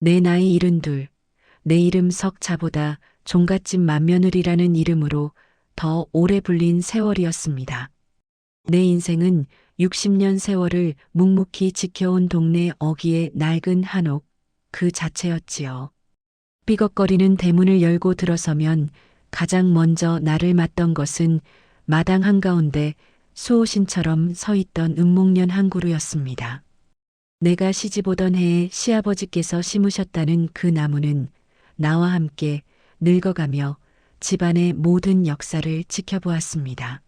내 나이 72, 내 이름 석자보다 종갓집 맏며느리라는 이름으로 더 오래 불린 세월이었습니다. 내 인생은 60년 세월을 묵묵히 지켜온 동네 어귀의 낡은 한옥 그 자체였지요. 삐걱거리는 대문을 열고 들어서면 가장 먼저 나를 맞던 것은 마당 한가운데 수호신처럼 서 있던 은목련 한 그루였습니다. 내가 시집 오던 해에 시아버지께서 심으셨다는 그 나무는 나와 함께 늙어가며 집안의 모든 역사를 지켜보았습니다.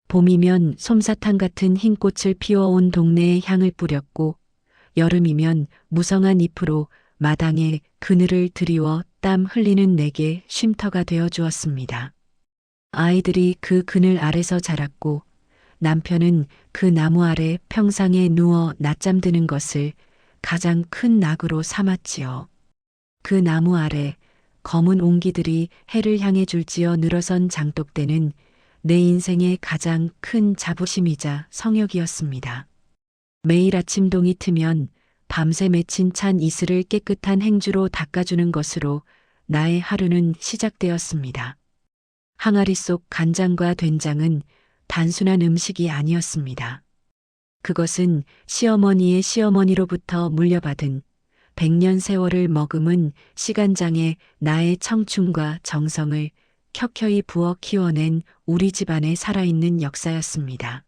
봄이면 솜사탕 같은 흰 꽃을 피워온 동네에 향을 뿌렸고 여름이면 무성한 잎으로 마당에 그늘을 드리워 땀 흘리는 내게 쉼터가 되어 주었습니다. 아이들이 그 그늘 아래서 자랐고 남편은 그 나무 아래 평상에 누워 낮잠 드는 것을 가장 큰 낙으로 삼았지요. 그 나무 아래 검은 옹기들이 해를 향해 줄지어 늘어선 장독대는 내 인생의 가장 큰 자부심이자 성욕이었습니다. 매일 아침 동이 트면 밤새 맺힌 찬 이슬을 깨끗한 행주로 닦아주는 것으로 나의 하루는 시작되었습니다. 항아리 속 간장과 된장은 단순한 음식이 아니었습니다. 그것은 시어머니의 시어머니로부터 물려받은 100년 세월을 머금은 시간장에 나의 청춘과 정성을 켜켜이 부어 키워낸 우리 집안의 살아있는 역사였습니다.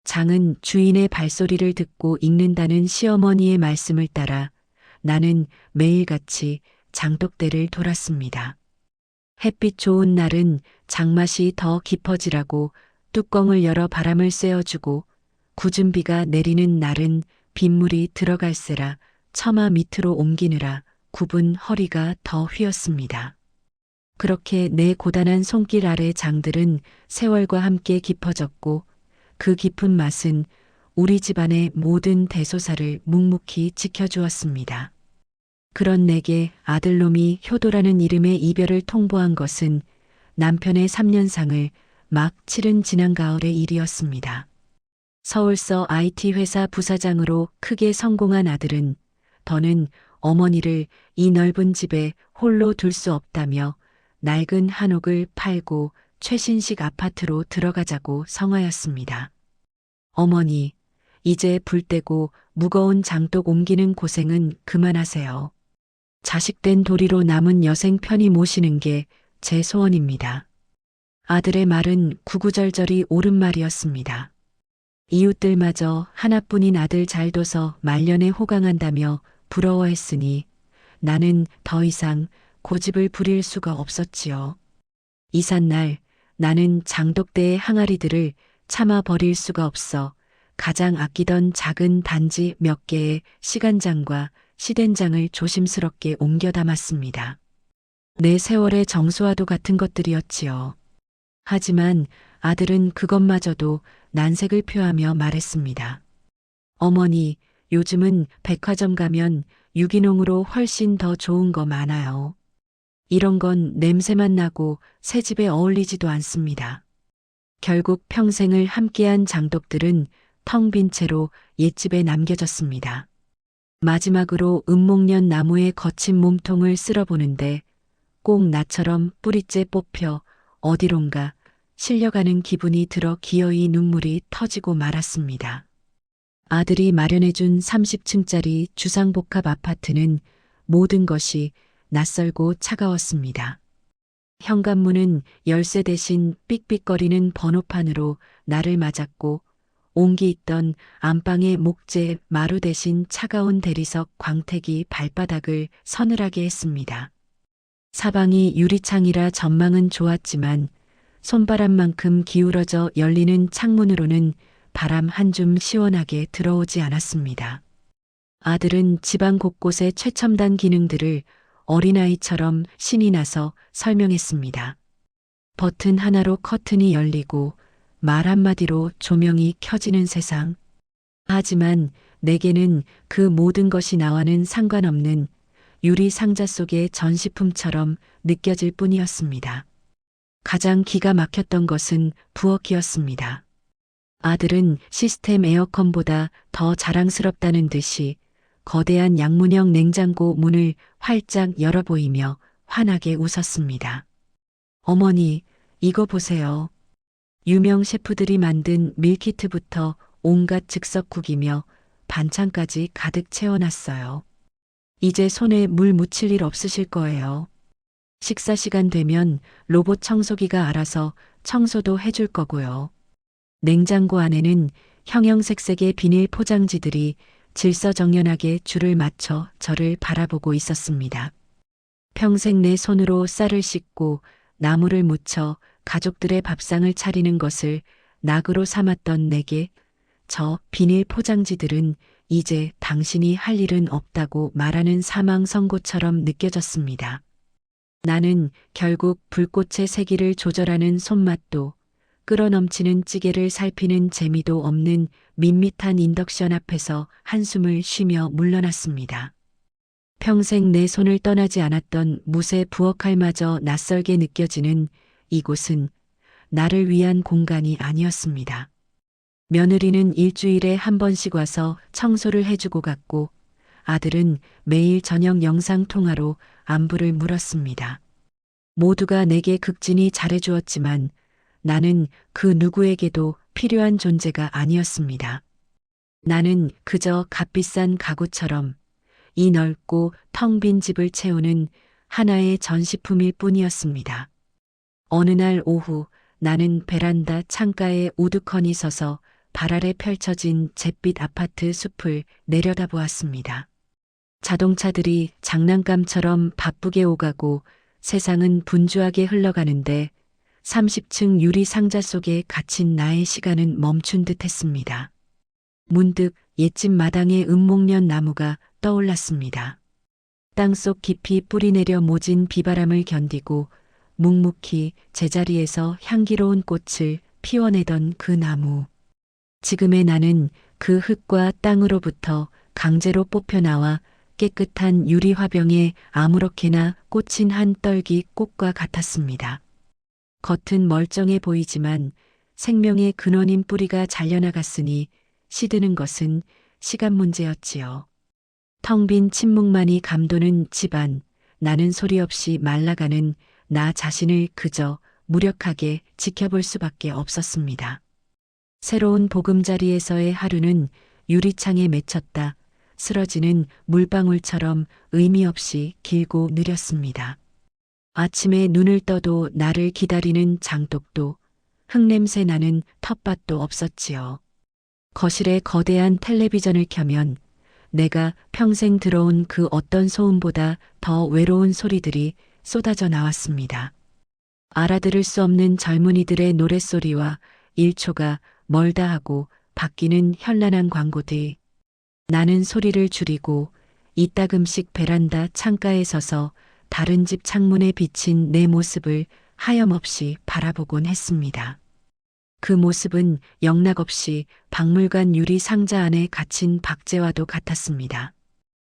장은 주인의 발소리를 듣고 읽는다는 시어머니의 말씀을 따라 나는 매일같이 장독대를 돌았습니다. 햇빛 좋은 날은 장맛이 더 깊어지라고 뚜껑을 열어 바람을 쐬어주고 굳은 비가 내리는 날은 빗물이 들어갈세라 처마 밑으로 옮기느라 굽은 허리가 더 휘었습니다. 그렇게 내 고단한 손길 아래 장들은 세월과 함께 깊어졌고 그 깊은 맛은 우리 집안의 모든 대소사를 묵묵히 지켜주었습니다. 그런 내게 아들놈이 효도라는 이름의 이별을 통보한 것은 남편의 3년상을 막 치른 지난 가을의 일이었습니다. 서울서 IT 회사 부사장으로 크게 성공한 아들은 더는 어머니를 이 넓은 집에 홀로 둘 수 없다며 낡은 한옥을 팔고 최신식 아파트로 들어가자고 성하였습니다. 어머니, 이제 불 떼고 무거운 장독 옮기는 고생은 그만하세요. 자식된 도리로 남은 여생 편히 모시는 게 제 소원입니다. 아들의 말은 구구절절이 옳은 말이었습니다. 이웃들마저 하나뿐인 아들 잘 둬서 말년에 호강한다며 부러워했으니 나는 더 이상 고집을 부릴 수가 없었지요. 이삿날 나는 장독대의 항아리들을 참아 버릴 수가 없어 가장 아끼던 작은 단지 몇 개의 시간장과 시된장을 조심스럽게 옮겨 담았습니다. 내 세월의 정수와도 같은 것들이었지요. 하지만 아들은 그것마저도 난색을 표하며 말했습니다. 어머니, 요즘은 백화점 가면 유기농으로 훨씬 더 좋은 거 많아요. 이런 건 냄새만 나고 새 집에 어울리지도 않습니다. 결국 평생을 함께한 장독들은 텅 빈 채로 옛집에 남겨졌습니다. 마지막으로 은목련 나무의 거친 몸통을 쓸어보는데 꼭 나처럼 뿌리째 뽑혀 어디론가 실려가는 기분이 들어 기어이 눈물이 터지고 말았습니다. 아들이 마련해준 30층짜리 주상복합 아파트는 모든 것이 낯설고 차가웠습니다. 현관문은 열쇠 대신 삑삑거리는 번호판으로 나를 맞았고 옹기 있던 안방의 목재 마루 대신 차가운 대리석 광택이 발바닥을 서늘하게 했습니다. 사방이 유리창이라 전망은 좋았지만 손바람만큼 기울어져 열리는 창문으로는 바람 한 줌 시원하게 들어오지 않았습니다. 아들은 집안 곳곳의 최첨단 기능들을 어린아이처럼 신이 나서 설명했습니다. 버튼 하나로 커튼이 열리고 말 한마디로 조명이 켜지는 세상. 하지만 내게는 그 모든 것이 나와는 상관없는 유리 상자 속의 전시품처럼 느껴질 뿐이었습니다. 가장 기가 막혔던 것은 부엌이었습니다. 아들은 시스템 에어컨보다 더 자랑스럽다는 듯이 거대한 양문형 냉장고 문을 활짝 열어 보이며 환하게 웃었습니다. 어머니, 이거 보세요. 유명 셰프들이 만든 밀키트부터 온갖 즉석국이며 반찬까지 가득 채워놨어요. 이제 손에 물 묻힐 일 없으실 거예요. 식사 시간 되면 로봇 청소기가 알아서 청소도 해줄 거고요. 냉장고 안에는 형형색색의 비닐 포장지들이 질서정연하게 줄을 맞춰 저를 바라보고 있었습니다. 평생 내 손으로 쌀을 씻고 나물을 무쳐 가족들의 밥상을 차리는 것을 낙으로 삼았던 내게 저 비닐 포장지들은 이제 당신이 할 일은 없다고 말하는 사망 선고처럼 느껴졌습니다. 나는 결국 불꽃의 세기를 조절하는 손맛도 끓어넘치는 찌개를 살피는 재미도 없는 밋밋한 인덕션 앞에서 한숨을 쉬며 물러났습니다. 평생 내 손을 떠나지 않았던 무쇠 부엌칼마저 낯설게 느껴지는 이곳은 나를 위한 공간이 아니었습니다. 며느리는 일주일에 한 번씩 와서 청소를 해주고 갔고 아들은 매일 저녁 영상통화로 안부를 물었습니다. 모두가 내게 극진히 잘해주었지만 나는 그 누구에게도 필요한 존재가 아니었습니다. 나는 그저 값비싼 가구처럼 이 넓고 텅 빈 집을 채우는 하나의 전시품일 뿐이었습니다. 어느 날 오후 나는 베란다 창가에 우두커니 서서 발 아래 펼쳐진 잿빛 아파트 숲을 내려다보았습니다. 자동차들이 장난감처럼 바쁘게 오가고 세상은 분주하게 흘러가는데 30층 유리 상자 속에 갇힌 나의 시간은 멈춘 듯 했습니다. 문득 옛집 마당의 은목련 나무가 떠올랐습니다. 땅속 깊이 뿌리내려 모진 비바람을 견디고 묵묵히 제자리에서 향기로운 꽃을 피워내던 그 나무. 지금의 나는 그 흙과 땅으로부터 강제로 뽑혀나와 깨끗한 유리 화병에 아무렇게나 꽂힌 한 떨기 꽃과 같았습니다. 겉은 멀쩡해 보이지만 생명의 근원인 뿌리가 잘려나갔으니 시드는 것은 시간 문제였지요. 텅 빈 침묵만이 감도는 집안, 나는 소리 없이 말라가는 나 자신을 그저 무력하게 지켜볼 수밖에 없었습니다. 새로운 보금자리에서의 하루는 유리창에 맺혔다. 쓰러지는 물방울처럼 의미 없이 길고 느렸습니다. 아침에 눈을 떠도 나를 기다리는 장독도 흙냄새 나는 텃밭도 없었지요. 거실에 거대한 텔레비전을 켜면 내가 평생 들어온 그 어떤 소음보다 더 외로운 소리들이 쏟아져 나왔습니다. 알아들을 수 없는 젊은이들의 노랫소리와 1초가 멀다 하고 바뀌는 현란한 광고들. 나는 소리를 줄이고 이따금씩 베란다 창가에 서서 다른 집 창문에 비친 내 모습을 하염없이 바라보곤 했습니다. 그 모습은 영락없이 박물관 유리 상자 안에 갇힌 박제와도 같았습니다.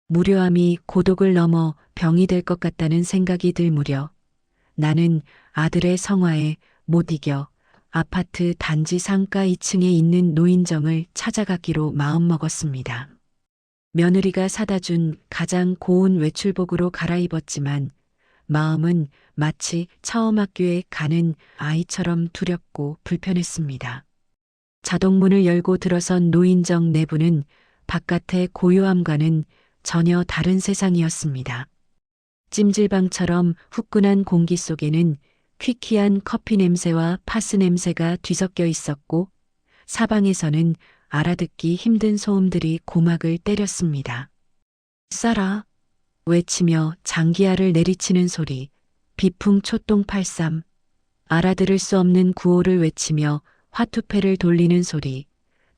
무료함이 고독을 넘어 병이 될 것 같다는 생각이 들 무렵 나는 아들의 성화에 못 이겨 아파트 단지 상가 2층에 있는 노인정을 찾아가기로 마음먹었습니다. 며느리가 사다 준 가장 고운 외출복으로 갈아입었지만 마음은 마치 처음 학교에 가는 아이처럼 두렵고 불편했습니다. 자동문을 열고 들어선 노인정 내부는 바깥의 고요함과는 전혀 다른 세상이었습니다. 찜질방처럼 후끈한 공기 속에는 퀴퀴한 커피 냄새와 파스 냄새가 뒤섞여 있었고 사방에서는 알아듣기 힘든 소음들이 고막을 때렸습니다. 쏴라 외치며 장기하를 내리치는 소리, 비풍 초똥 83, 알아들을 수 없는 구호를 외치며 화투패를 돌리는 소리,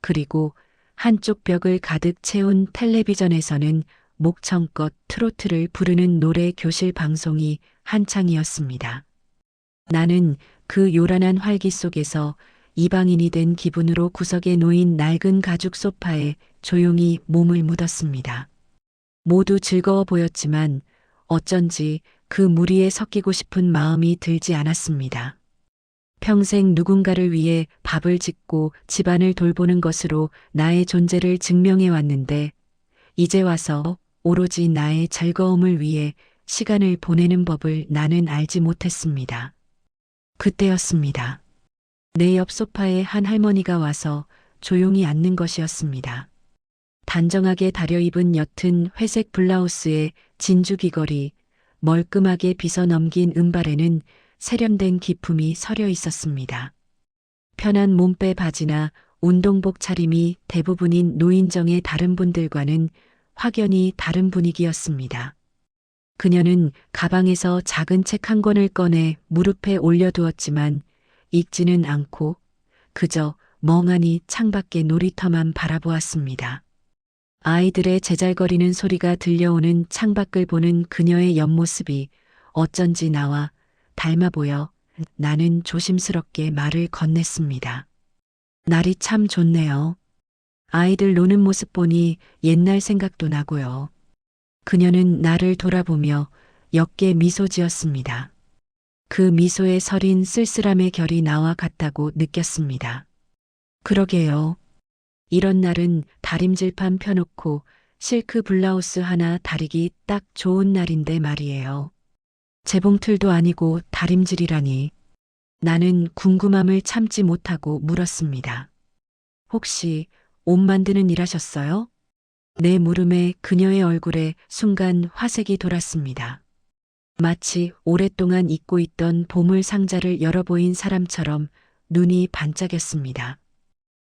그리고 한쪽 벽을 가득 채운 텔레비전에서는 목청껏 트로트를 부르는 노래 교실 방송이 한창이었습니다. 나는 그 요란한 활기 속에서 이방인이 된 기분으로 구석에 놓인 낡은 가죽 소파에 조용히 몸을 묻었습니다. 모두 즐거워 보였지만 어쩐지 그 무리에 섞이고 싶은 마음이 들지 않았습니다. 평생 누군가를 위해 밥을 짓고 집안을 돌보는 것으로 나의 존재를 증명해 왔는데 이제 와서 오로지 나의 즐거움을 위해 시간을 보내는 법을 나는 알지 못했습니다. 그때였습니다. 내 옆 소파에 한 할머니가 와서 조용히 앉는 것이었습니다. 단정하게 다려입은 옅은 회색 블라우스에 진주 귀걸이, 멀끔하게 빗어 넘긴 은발에는 세련된 기품이 서려 있었습니다. 편한 몸빼 바지나 운동복 차림이 대부분인 노인정의 다른 분들과는 확연히 다른 분위기였습니다. 그녀는 가방에서 작은 책 한 권을 꺼내 무릎에 올려두었지만 읽지는 않고 그저 멍하니 창밖의 놀이터만 바라보았습니다. 아이들의 제잘거리는 소리가 들려오는 창밖을 보는 그녀의 옆모습이 어쩐지 나와 닮아 보여 나는 조심스럽게 말을 건넸습니다. 날이 참 좋네요. 아이들 노는 모습 보니 옛날 생각도 나고요. 그녀는 나를 돌아보며 옅게 미소 지었습니다. 그 미소에 서린 쓸쓸함의 결이 나와 같다고 느꼈습니다. 그러게요. 이런 날은 다림질판 펴놓고 실크 블라우스 하나 다리기 딱 좋은 날인데 말이에요. 재봉틀도 아니고 다림질이라니. 나는 궁금함을 참지 못하고 물었습니다. 혹시 옷 만드는 일 하셨어요? 내 물음에 그녀의 얼굴에 순간 화색이 돌았습니다. 마치 오랫동안 잊고 있던 보물 상자를 열어보인 사람처럼 눈이 반짝였습니다.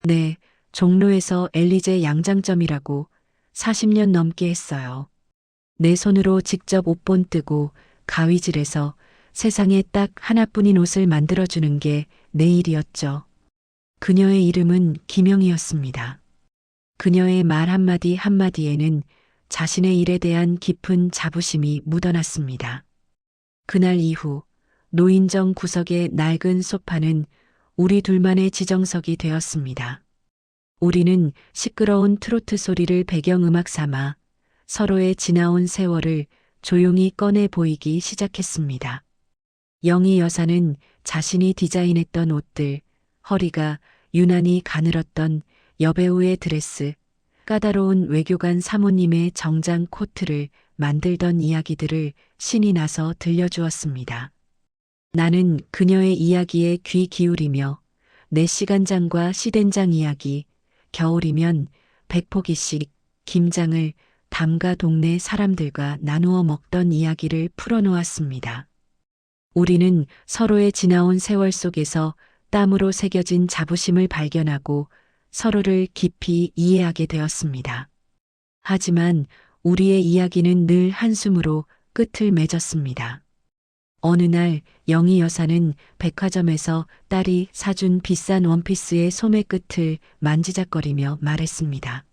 네, 종로에서 엘리제 양장점이라고 40년 넘게 했어요. 내 손으로 직접 옷본 뜨고 가위질해서 세상에 딱 하나뿐인 옷을 만들어주는 게 내 일이었죠. 그녀의 이름은 김영희였습니다. 그녀의 말 한마디 한마디에는 자신의 일에 대한 깊은 자부심이 묻어났습니다. 그날 이후 노인정 구석의 낡은 소파는 우리 둘만의 지정석이 되었습니다. 우리는 시끄러운 트로트 소리를 배경음악 삼아 서로의 지나온 세월을 조용히 꺼내 보이기 시작했습니다. 영희 여사는 자신이 디자인했던 옷들, 허리가 유난히 가늘었던 여배우의 드레스, 까다로운 외교관 사모님의 정장 코트를 만들던 이야기들을 신이 나서 들려주었습니다. 나는 그녀의 이야기에 귀 기울이며 내 시간장과 시된장 이야기, 겨울이면 백포기식, 김장을 담가 동네 사람들과 나누어 먹던 이야기를 풀어놓았습니다. 우리는 서로의 지나온 세월 속에서 땀으로 새겨진 자부심을 발견하고 서로를 깊이 이해하게 되었습니다. 하지만 우리의 이야기는 늘 한숨으로 끝을 맺었습니다. 어느 날 영희 여사는 백화점에서 딸이 사준 비싼 원피스의 소매 끝을 만지작거리며 말했습니다.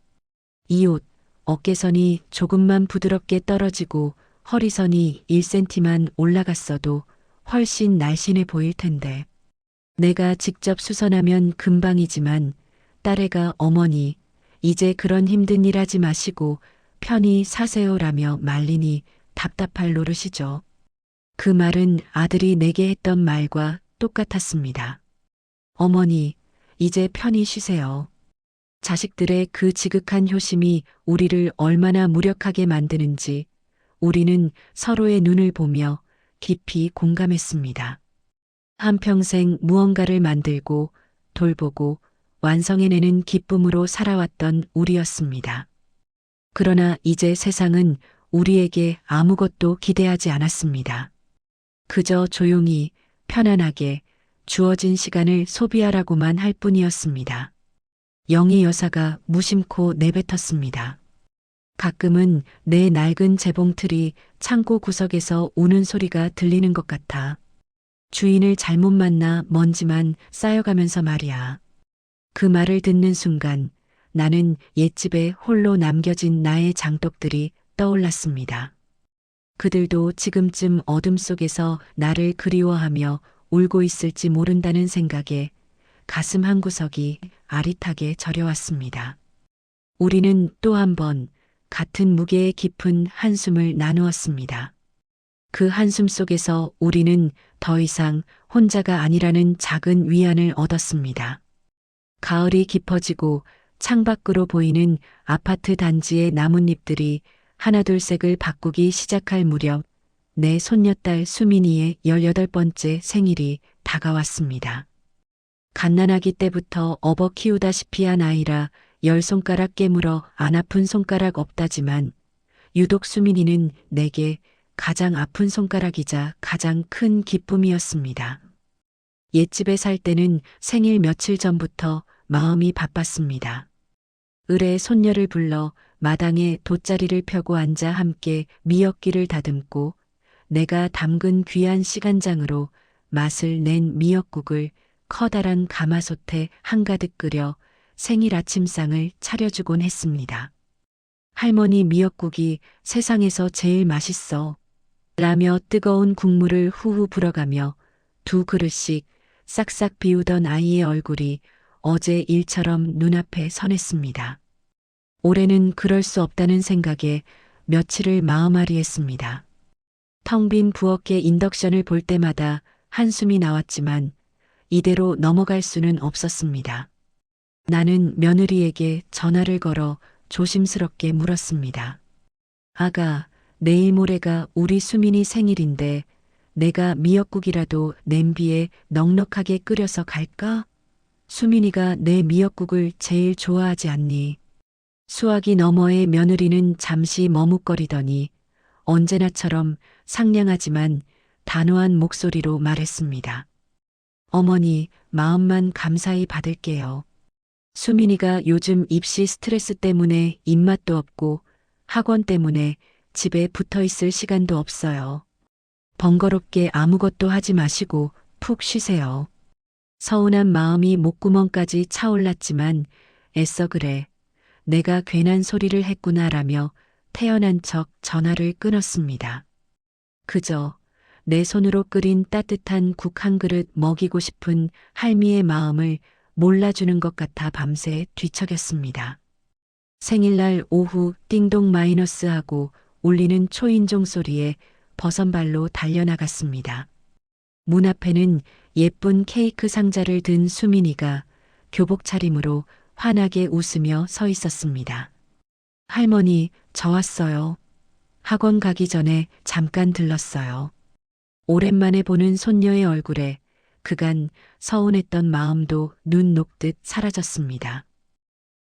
이 옷, 어깨선이 조금만 부드럽게 떨어지고 허리선이 1cm만 올라갔어도 훨씬 날씬해 보일 텐데. 내가 직접 수선하면 금방이지만 딸애가 어머니, 이제 그런 힘든 일 하지 마시고 편히 사세요라며 말리니 답답할 노릇이죠. 그 말은 아들이 내게 했던 말과 똑같았습니다. 어머니, 이제 편히 쉬세요. 자식들의 그 지극한 효심이 우리를 얼마나 무력하게 만드는지 우리는 서로의 눈을 보며 깊이 공감했습니다. 한평생 무언가를 만들고 돌보고 완성해내는 기쁨으로 살아왔던 우리였습니다. 그러나 이제 세상은 우리에게 아무것도 기대하지 않았습니다. 그저 조용히 편안하게 주어진 시간을 소비하라고만 할 뿐이었습니다. 영희 여사가 무심코 내뱉었습니다. 가끔은 내 낡은 재봉틀이 창고 구석에서 우는 소리가 들리는 것 같아. 주인을 잘못 만나 먼지만 쌓여가면서 말이야. 그 말을 듣는 순간 나는 옛집에 홀로 남겨진 나의 장독들이 떠올랐습니다. 그들도 지금쯤 어둠 속에서 나를 그리워하며 울고 있을지 모른다는 생각에 가슴 한구석이 아릿하게 저려왔습니다. 우리는 또 한 번 같은 무게의 깊은 한숨을 나누었습니다. 그 한숨 속에서 우리는 더 이상 혼자가 아니라는 작은 위안을 얻었습니다. 가을이 깊어지고 창밖으로 보이는 아파트 단지의 나뭇잎들이 하나둘색을 바꾸기 시작할 무렵 내 손녀딸 수민이의 18번째 생일이 다가왔습니다. 갓난아기 때부터 업어 키우다시피 한 아이라 10손가락 깨물어 안 아픈 손가락 없다지만 유독 수민이는 내게 가장 아픈 손가락이자 가장 큰 기쁨이었습니다. 옛집에 살 때는 생일 며칠 전부터 마음이 바빴습니다. 을에 손녀를 불러 마당에 돗자리를 펴고 앉아 함께 미역기를 다듬고 내가 담근 귀한 시간장으로 맛을 낸 미역국을 커다란 가마솥에 한가득 끓여 생일 아침상을 차려주곤 했습니다. 할머니 미역국이 세상에서 제일 맛있어 라며 뜨거운 국물을 후후 불어가며 두 그릇씩 싹싹 비우던 아이의 얼굴이 어제 일처럼 눈앞에 선했습니다. 올해는 그럴 수 없다는 생각에 며칠을 마음앓이했습니다. 텅 빈 부엌의 인덕션을 볼 때마다 한숨이 나왔지만 이대로 넘어갈 수는 없었습니다. 나는 며느리에게 전화를 걸어 조심스럽게 물었습니다. 아가, 내일 모레가 우리 수민이 생일인데 내가 미역국이라도 냄비에 넉넉하게 끓여서 갈까? 수민이가 내 미역국을 제일 좋아하지 않니? 수화기 너머의 며느리는 잠시 머뭇거리더니 언제나처럼 상냥하지만 단호한 목소리로 말했습니다. 어머니, 마음만 감사히 받을게요. 수민이가 요즘 입시 스트레스 때문에 입맛도 없고 학원 때문에 집에 붙어 있을 시간도 없어요. 번거롭게 아무것도 하지 마시고 푹 쉬세요. 서운한 마음이 목구멍까지 차올랐지만 애써 그래. 내가 괜한 소리를 했구나라며 태연한 척 전화를 끊었습니다. 그저 내 손으로 끓인 따뜻한 국 한 그릇 먹이고 싶은 할미의 마음을 몰라주는 것 같아 밤새 뒤척였습니다. 생일날 오후 띵동 마이너스 하고 울리는 초인종 소리에 버선발로 달려나갔습니다. 문 앞에는 예쁜 케이크 상자를 든 수민이가 교복 차림으로 환하게 웃으며 서 있었습니다. 할머니, 저 왔어요. 학원 가기 전에 잠깐 들렀어요. 오랜만에 보는 손녀의 얼굴에 그간 서운했던 마음도 눈 녹듯 사라졌습니다.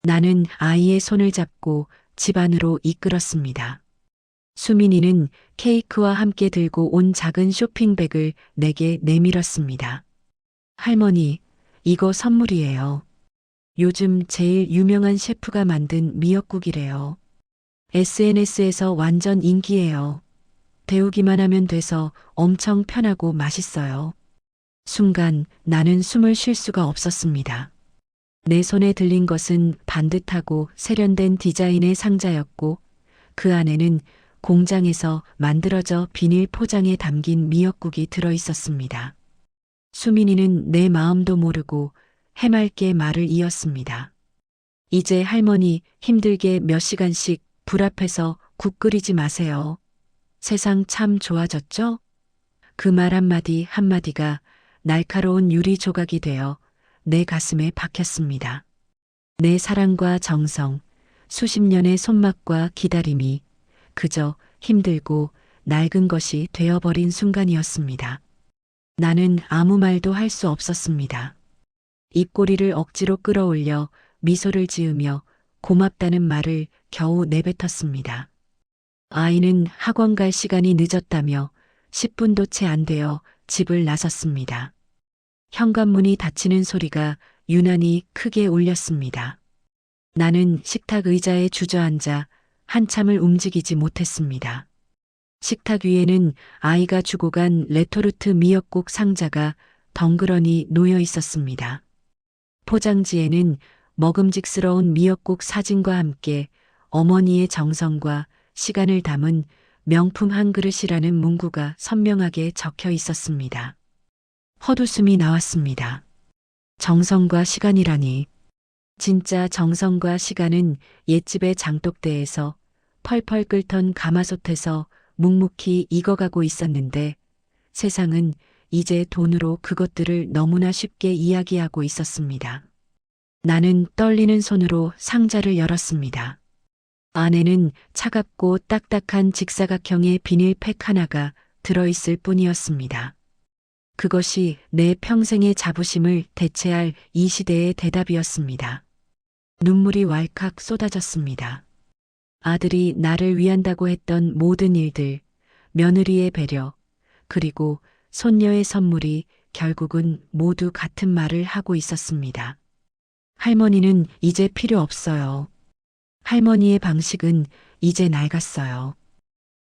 나는 아이의 손을 잡고 집 안으로 이끌었습니다. 수민이는 케이크와 함께 들고 온 작은 쇼핑백을 내게 내밀었습니다. 할머니, 이거 선물이에요. 요즘 제일 유명한 셰프가 만든 미역국이래요. SNS에서 완전 인기예요. 데우기만 하면 돼서 엄청 편하고 맛있어요. 순간 나는 숨을 쉴 수가 없었습니다. 내 손에 들린 것은 반듯하고 세련된 디자인의 상자였고 그 안에는 공장에서 만들어져 비닐 포장에 담긴 미역국이 들어 있었습니다. 수민이는 내 마음도 모르고 해맑게 말을 이었습니다. 이제 할머니 힘들게 몇 시간씩 불 앞에서 국 끓이지 마세요. 세상 참 좋아졌죠? 그 말 한마디 한마디가 날카로운 유리 조각이 되어 내 가슴에 박혔습니다. 내 사랑과 정성, 수십 년의 손맛과 기다림이 그저 힘들고 낡은 것이 되어버린 순간이었습니다. 나는 아무 말도 할 수 없었습니다. 입꼬리를 억지로 끌어올려 미소를 지으며 고맙다는 말을 겨우 내뱉었습니다. 아이는 학원 갈 시간이 늦었다며 10분도 채 안 되어 집을 나섰습니다. 현관문이 닫히는 소리가 유난히 크게 울렸습니다. 나는 식탁 의자에 주저앉아 한참을 움직이지 못했습니다. 식탁 위에는 아이가 주고 간 레토르트 미역국 상자가 덩그러니 놓여 있었습니다. 포장지에는 먹음직스러운 미역국 사진과 함께 어머니의 정성과 시간을 담은 명품 한 그릇이라는 문구가 선명하게 적혀 있었습니다. 헛웃음이 나왔습니다. 정성과 시간이라니. 진짜 정성과 시간은 옛집의 장독대에서 펄펄 끓던 가마솥에서 묵묵히 익어가고 있었는데 세상은 이제 돈으로 그것들을 너무나 쉽게 이야기하고 있었습니다. 나는 떨리는 손으로 상자를 열었습니다. 안에는 차갑고 딱딱한 직사각형의 비닐팩 하나가 들어있을 뿐이었습니다. 그것이 내 평생의 자부심을 대체할 이 시대의 대답이었습니다. 눈물이 왈칵 쏟아졌습니다. 아들이 나를 위한다고 했던 모든 일들, 며느리의 배려, 그리고 손녀의 선물이 결국은 모두 같은 말을 하고 있었습니다. 할머니는 이제 필요 없어요. 할머니의 방식은 이제 낡았어요.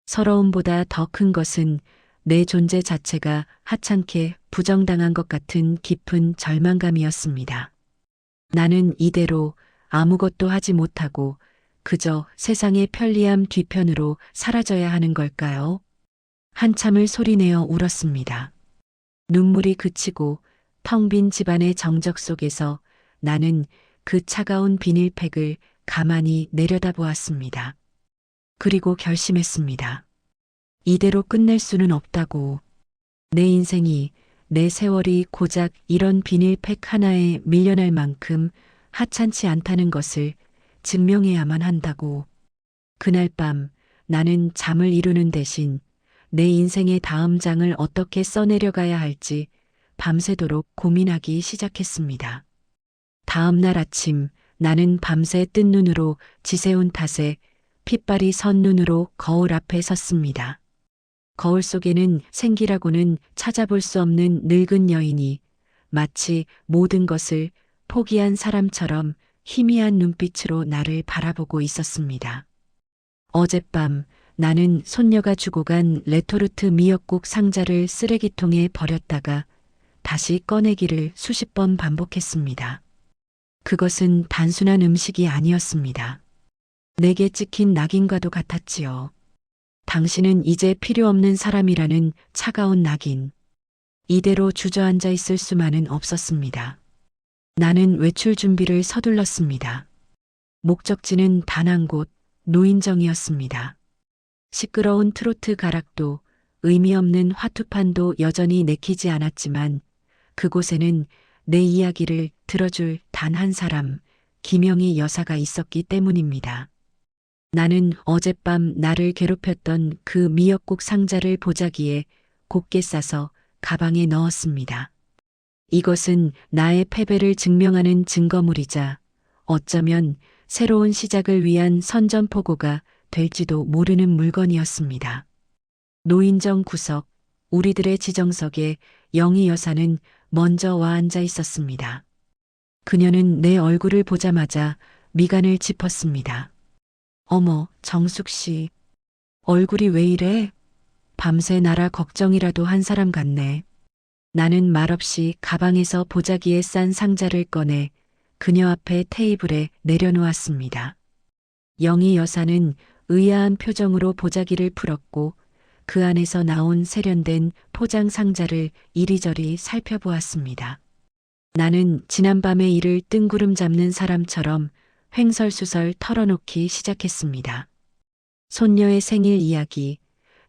서러움보다 더 큰 것은 내 존재 자체가 하찮게 부정당한 것 같은 깊은 절망감이었습니다. 나는 이대로 아무것도 하지 못하고 그저 세상의 편리함 뒤편으로 사라져야 하는 걸까요? 한참을 소리내어 울었습니다. 눈물이 그치고 텅 빈 집안의 정적 속에서 나는 그 차가운 비닐팩을 가만히 내려다보았습니다. 그리고 결심했습니다. 이대로 끝낼 수는 없다고. 내 인생이, 내 세월이 고작 이런 비닐팩 하나에 밀려날 만큼 하찮지 않다는 것을 증명해야만 한다고. 그날 밤 나는 잠을 이루는 대신 내 인생의 다음 장을 어떻게 써내려가야 할지 밤새도록 고민하기 시작했습니다. 다음 날 아침 나는 밤새 뜬 눈으로 지새운 탓에 핏발이 선 눈으로 거울 앞에 섰습니다. 거울 속에는 생기라고는 찾아볼 수 없는 늙은 여인이 마치 모든 것을 포기한 사람처럼 희미한 눈빛으로 나를 바라보고 있었습니다. 어젯밤 나는 손녀가 주고 간 레토르트 미역국 상자를 쓰레기통에 버렸다가 다시 꺼내기를 수십 번 반복했습니다. 그것은 단순한 음식이 아니었습니다. 내게 찍힌 낙인과도 같았지요. 당신은 이제 필요 없는 사람이라는 차가운 낙인. 이대로 주저앉아 있을 수만은 없었습니다. 나는 외출 준비를 서둘렀습니다. 목적지는 단 한 곳, 노인정이었습니다. 시끄러운 트로트 가락도 의미 없는 화투판도 여전히 내키지 않았지만 그곳에는 내 이야기를 들어줄 단 한 사람, 김영희 여사가 있었기 때문입니다. 나는 어젯밤 나를 괴롭혔던 그 미역국 상자를 보자기에 곱게 싸서 가방에 넣었습니다. 이것은 나의 패배를 증명하는 증거물이자 어쩌면 새로운 시작을 위한 선전포고가 될지도 모르는 물건이었습니다. 노인정 구석, 우리들의 지정석에 영희 여사는 먼저 와 앉아 있었습니다. 그녀는 내 얼굴을 보자마자 미간을 짚었습니다. 어머, 정숙 씨. 얼굴이 왜 이래? 밤새 나라 걱정이라도 한 사람 같네. 나는 말없이 가방에서 보자기에 싼 상자를 꺼내 그녀 앞에 테이블에 내려놓았습니다. 영희 여사는 의아한 표정으로 보자기를 풀었고 그 안에서 나온 세련된 포장 상자를 이리저리 살펴보았습니다. 나는 지난밤의 일을 뜬구름 잡는 사람처럼 횡설수설 털어놓기 시작했습니다. 손녀의 생일 이야기,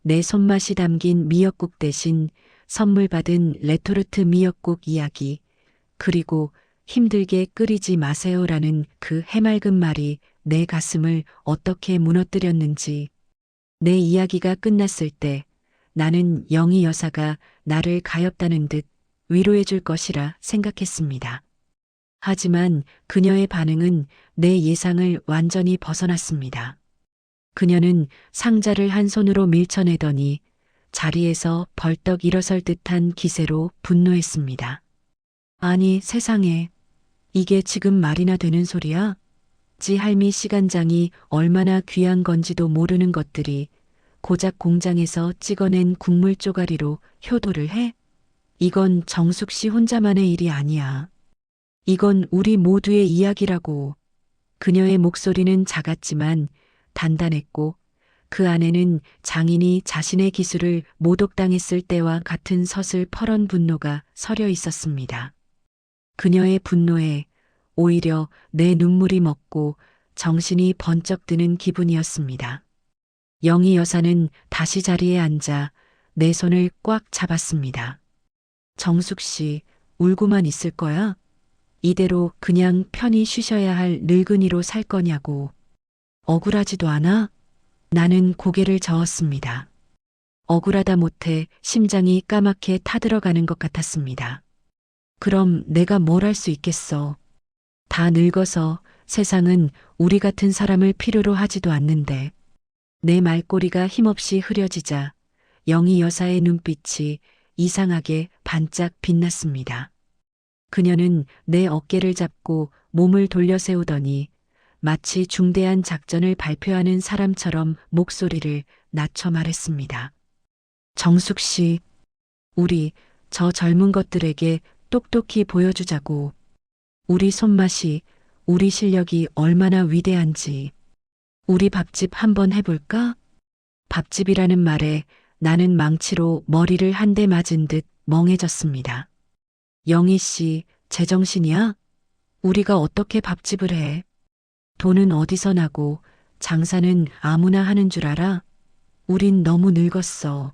내 손맛이 담긴 미역국 대신 선물 받은 레토르트 미역국 이야기, 그리고 힘들게 끓이지 마세요라는 그 해맑은 말이 내 가슴을 어떻게 무너뜨렸는지. 내 이야기가 끝났을 때 나는 영희 여사가 나를 가엾다는 듯 위로해 줄 것이라 생각했습니다. 하지만 그녀의 반응은 내 예상을 완전히 벗어났습니다. 그녀는 상자를 한 손으로 밀쳐내더니 자리에서 벌떡 일어설 듯한 기세로 분노했습니다. 아니 세상에, 이게 지금 말이나 되는 소리야? 지 할미 시간장이 얼마나 귀한 건지도 모르는 것들이 고작 공장에서 찍어낸 국물 쪼가리로 효도를 해? 이건 정숙 씨 혼자만의 일이 아니야. 이건 우리 모두의 이야기라고. 그녀의 목소리는 작았지만 단단했고 그 안에는 장인이 자신의 기술을 모독당했을 때와 같은 서슬퍼런 분노가 서려 있었습니다. 그녀의 분노에 오히려 내 눈물이 먹고 정신이 번쩍 드는 기분이었습니다. 영희 여사는 다시 자리에 앉아 내 손을 꽉 잡았습니다. 정숙 씨, 울고만 있을 거야? 이대로 그냥 편히 쉬셔야 할 늙은이로 살 거냐고. 억울하지도 않아? 나는 고개를 저었습니다. 억울하다 못해 심장이 까맣게 타들어가는 것 같았습니다. 그럼 내가 뭘 할 수 있겠어. 다 늙어서 세상은 우리 같은 사람을 필요로 하지도 않는데. 내 말꼬리가 힘없이 흐려지자 영희 여사의 눈빛이 이상하게 반짝 빛났습니다. 그녀는 내 어깨를 잡고 몸을 돌려 세우더니 마치 중대한 작전을 발표하는 사람처럼 목소리를 낮춰 말했습니다. 정숙 씨, 우리 저 젊은 것들에게 똑똑히 보여주자고. 우리 손맛이, 우리 실력이 얼마나 위대한지. 우리 밥집 한번 해볼까? 밥집이라는 말에 나는 망치로 머리를 한 대 맞은 듯 멍해졌습니다. 영희 씨, 제정신이야? 우리가 어떻게 밥집을 해? 돈은 어디서 나고 장사는 아무나 하는 줄 알아? 우린 너무 늙었어.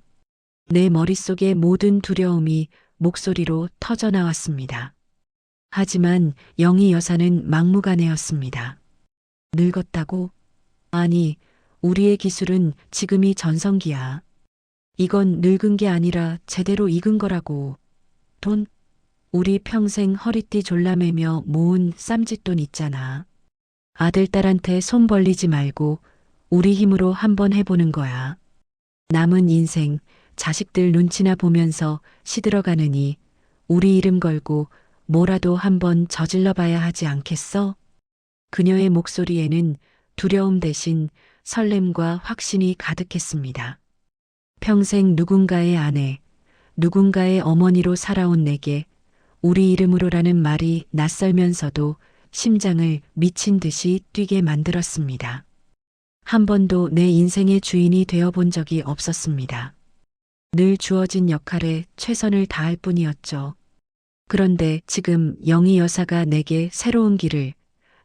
내 머릿속의 모든 두려움이 목소리로 터져 나왔습니다. 하지만 영희 여사는 막무가내였습니다. 늙었다고? 아니, 우리의 기술은 지금이 전성기야. 이건 늙은 게 아니라 제대로 익은 거라고. 돈? 우리 평생 허리띠 졸라매며 모은 쌈짓돈 있잖아. 아들, 딸한테 손 벌리지 말고 우리 힘으로 한번 해보는 거야. 남은 인생 자식들 눈치나 보면서 시들어가느니 우리 이름 걸고 뭐라도 한번 저질러 봐야 하지 않겠어? 그녀의 목소리에는 두려움 대신 설렘과 확신이 가득했습니다. 평생 누군가의 아내, 누군가의 어머니로 살아온 내게 우리 이름으로라는 말이 낯설면서도 심장을 미친 듯이 뛰게 만들었습니다. 한 번도 내 인생의 주인이 되어본 적이 없었습니다. 늘 주어진 역할에 최선을 다할 뿐이었죠. 그런데 지금 영희 여사가 내게 새로운 길을,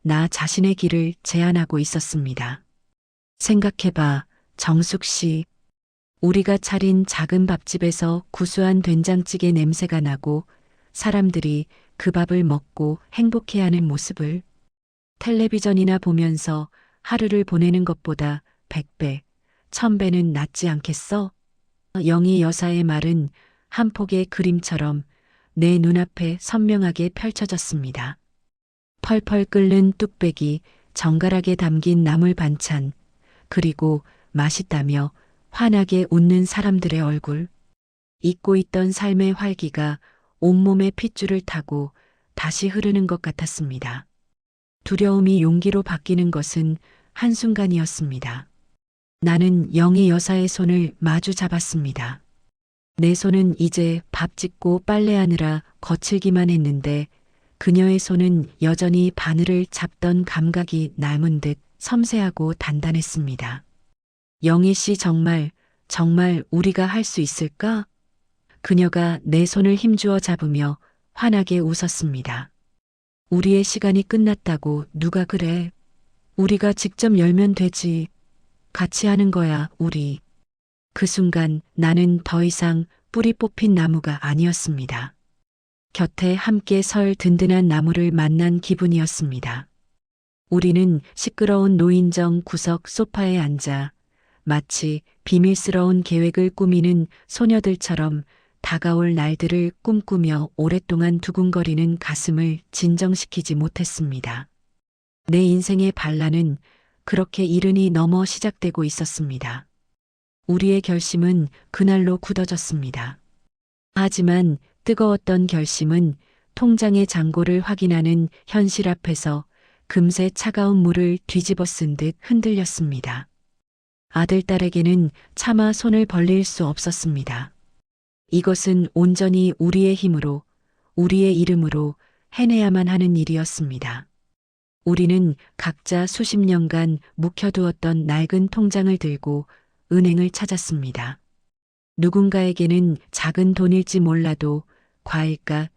나 자신의 길을 제안하고 있었습니다. 생각해봐, 정숙 씨. 우리가 차린 작은 밥집에서 구수한 된장찌개 냄새가 나고 사람들이 그 밥을 먹고 행복해하는 모습을 텔레비전이나 보면서 하루를 보내는 것보다 100배, 1000배는 낫지 않겠어? 영희 여사의 말은 한 폭의 그림처럼 내 눈앞에 선명하게 펼쳐졌습니다. 펄펄 끓는 뚝배기, 정갈하게 담긴 나물 반찬, 그리고 맛있다며 환하게 웃는 사람들의 얼굴. 잊고 있던 삶의 활기가 온몸에 핏줄을 타고 다시 흐르는 것 같았습니다. 두려움이 용기로 바뀌는 것은 한순간이었습니다. 나는 영희 여사의 손을 마주 잡았습니다. 내 손은 이제 밥 짓고 빨래하느라 거칠기만 했는데 그녀의 손은 여전히 바늘을 잡던 감각이 남은 듯 섬세하고 단단했습니다. 영희 씨, 정말 우리가 할 수 있을까? 그녀가 내 손을 힘주어 잡으며 환하게 웃었습니다. 우리의 시간이 끝났다고 누가 그래? 우리가 직접 열면 되지. 같이 하는 거야, 우리. 그 순간 나는 더 이상 뿌리 뽑힌 나무가 아니었습니다. 곁에 함께 설 든든한 나무를 만난 기분이었습니다. 우리는 시끄러운 노인정 구석 소파에 앉아 마치 비밀스러운 계획을 꾸미는 소녀들처럼 다가올 날들을 꿈꾸며 오랫동안 두근거리는 가슴을 진정시키지 못했습니다. 내 인생의 반란은 그렇게 이른이 넘어 시작되고 있었습니다. 우리의 결심은 그날로 굳어졌습니다. 하지만 뜨거웠던 결심은 통장의 잔고를 확인하는 현실 앞에서 금세 차가운 물을 뒤집어 쓴 듯 흔들렸습니다. 아들, 딸에게는 차마 손을 벌릴 수 없었습니다. 이것은 온전히 우리의 힘으로, 우리의 이름으로 해내야만 하는 일이었습니다. 우리는 각자 수십 년간 묵혀두었던 낡은 통장을 들고 은행을 찾았습니다. 누군가에게는 작은 돈일지 몰라도 과일값,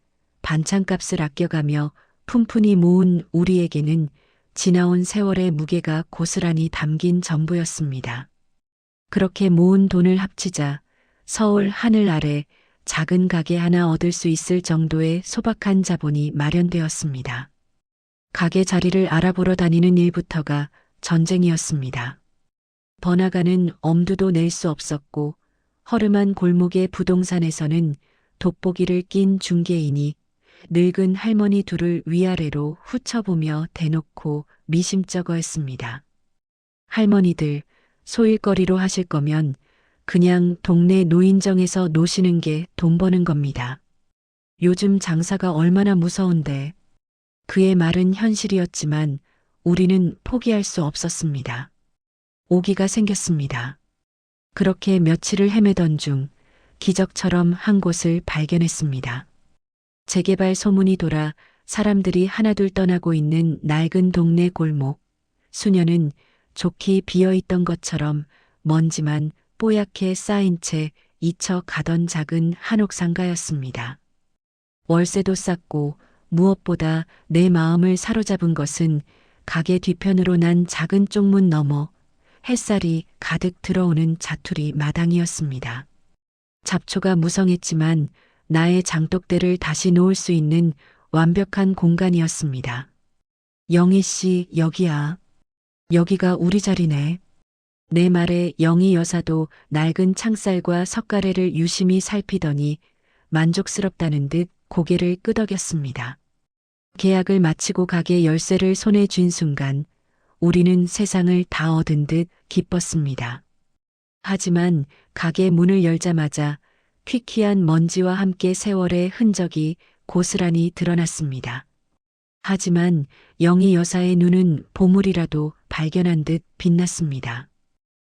반찬값을 아껴가며 푼푼히 모은 우리에게는 지나온 세월의 무게가 고스란히 담긴 전부였습니다. 그렇게 모은 돈을 합치자 서울 하늘 아래 작은 가게 하나 얻을 수 있을 정도의 소박한 자본이 마련되었습니다. 가게 자리를 알아보러 다니는 일부터가 전쟁이었습니다. 번화가는 엄두도 낼 수 없었고 허름한 골목의 부동산에서는 돋보기를 낀 중개인이 늙은 할머니 둘을 위아래로 훑어보며 대놓고 미심쩍어했습니다. 할머니들, 소일거리로 하실 거면 그냥 동네 노인정에서 노시는 게 돈 버는 겁니다. 요즘 장사가 얼마나 무서운데. 그의 말은 현실이었지만 우리는 포기할 수 없었습니다. 오기가 생겼습니다. 그렇게 며칠을 헤매던 중 기적처럼 한 곳을 발견했습니다. 재개발 소문이 돌아 사람들이 하나둘 떠나고 있는 낡은 동네 골목. 수년은 좋게 비어있던 것처럼 먼지만 뽀얗게 쌓인 채 잊혀 가던 작은 한옥 상가였습니다. 월세도 쌌고 무엇보다 내 마음을 사로잡은 것은 가게 뒤편으로 난 작은 쪽문 너머 햇살이 가득 들어오는 자투리 마당이었습니다. 잡초가 무성했지만 나의 장독대를 다시 놓을 수 있는 완벽한 공간이었습니다. 영희 씨, 여기야. 여기가 우리 자리네. 내 말에 영희 여사도 낡은 창살과 석가래를 유심히 살피더니 만족스럽다는 듯 고개를 끄덕였습니다. 계약을 마치고 가게 열쇠를 손에 쥔 순간 우리는 세상을 다 얻은 듯 기뻤습니다. 하지만 가게 문을 열자마자 퀴퀴한 먼지와 함께 세월의 흔적이 고스란히 드러났습니다. 하지만 영희 여사의 눈은 보물이라도 발견한 듯 빛났습니다.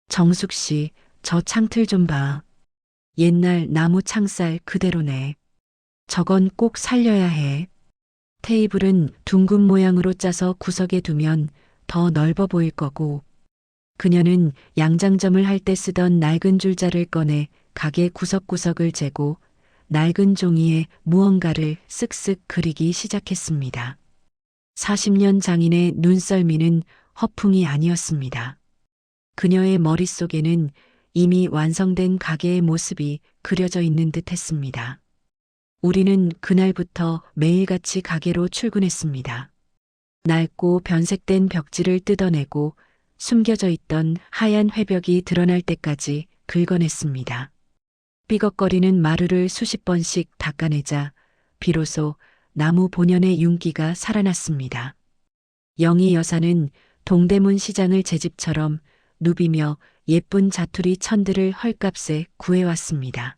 정숙 씨, 저 창틀 좀 봐. 옛날 나무 창살 그대로네. 저건 꼭 살려야 해. 테이블은 둥근 모양으로 짜서 구석에 두면 더 넓어 보일 거고. 그녀는 양장점을 할 때 쓰던 낡은 줄자를 꺼내 가게 구석구석을 재고 낡은 종이에 무언가를 쓱쓱 그리기 시작했습니다. 40년 장인의 눈썰미는 허풍이 아니었습니다. 그녀의 머릿속에는 이미 완성된 가게의 모습이 그려져 있는 듯 했습니다. 우리는 그날부터 매일같이 가게로 출근했습니다. 낡고 변색된 벽지를 뜯어내고 숨겨져 있던 하얀 회벽이 드러날 때까지 긁어냈습니다. 삐걱거리는 마루를 수십 번씩 닦아내자 비로소 나무 본연의 윤기가 살아났습니다. 영희 여사는 동대문 시장을 제 집처럼 누비며 예쁜 자투리 천들을 헐값에 구해왔습니다.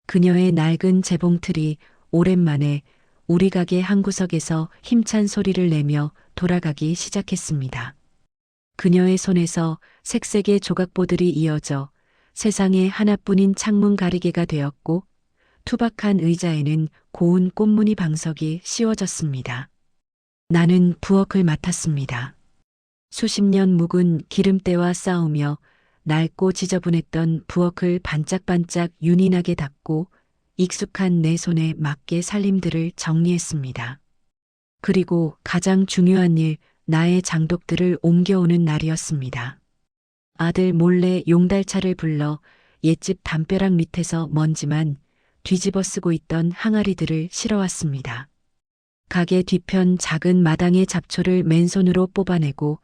그녀의 낡은 재봉틀이 오랜만에 우리 가게 한 구석에서 힘찬 소리를 내며 돌아가기 시작했습니다. 그녀의 손에서 색색의 조각보들이 이어져 세상에 하나뿐인 창문 가리개가 되었고 투박한 의자에는 고운 꽃무늬 방석이 씌워졌습니다. 나는 부엌을 맡았습니다. 수십 년 묵은 기름때와 싸우며 낡고 지저분했던 부엌을 반짝반짝 윤이 나게 닦고 익숙한 내 손에 맞게 살림들을 정리했습니다. 그리고 가장 중요한 일, 나의 장독들을 옮겨오는 날이었습니다. 아들 몰래 용달차를 불러 옛집 담벼락 밑에서 먼지만 뒤집어 쓰고 있던 항아리들을 실어왔습니다. 가게 뒤편 작은 마당의 잡초를 맨손으로 뽑아내고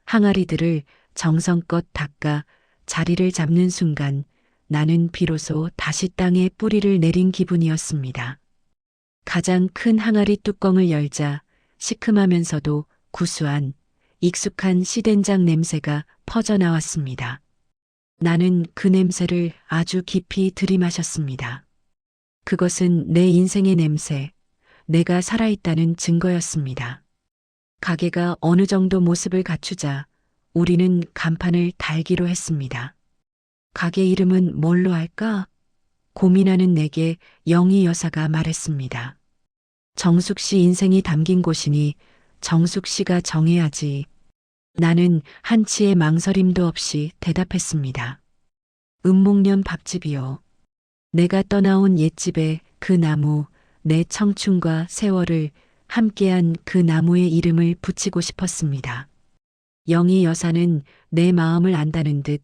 항아리들을 정성껏 닦아 자리를 잡는 순간 나는 비로소 다시 땅에 뿌리를 내린 기분이었습니다. 가장 큰 항아리 뚜껑을 열자 시큼하면서도 구수한 익숙한 씨된장 냄새가 퍼져나왔습니다. 나는 그 냄새를 아주 깊이 들이마셨습니다. 그것은 내 인생의 냄새, 내가 살아있다는 증거였습니다. 가게가 어느 정도 모습을 갖추자 우리는 간판을 달기로 했습니다. 가게 이름은 뭘로 할까? 고민하는 내게 영희 여사가 말했습니다. 정숙 씨 인생이 담긴 곳이니 정숙 씨가 정해야지. 나는 한치의 망설임도 없이 대답했습니다. 은목련 밥집이요. 내가 떠나온 옛집에 그 나무, 내 청춘과 세월을 함께한 그 나무의 이름을 붙이고 싶었습니다. 영희 여사는 내 마음을 안다는 듯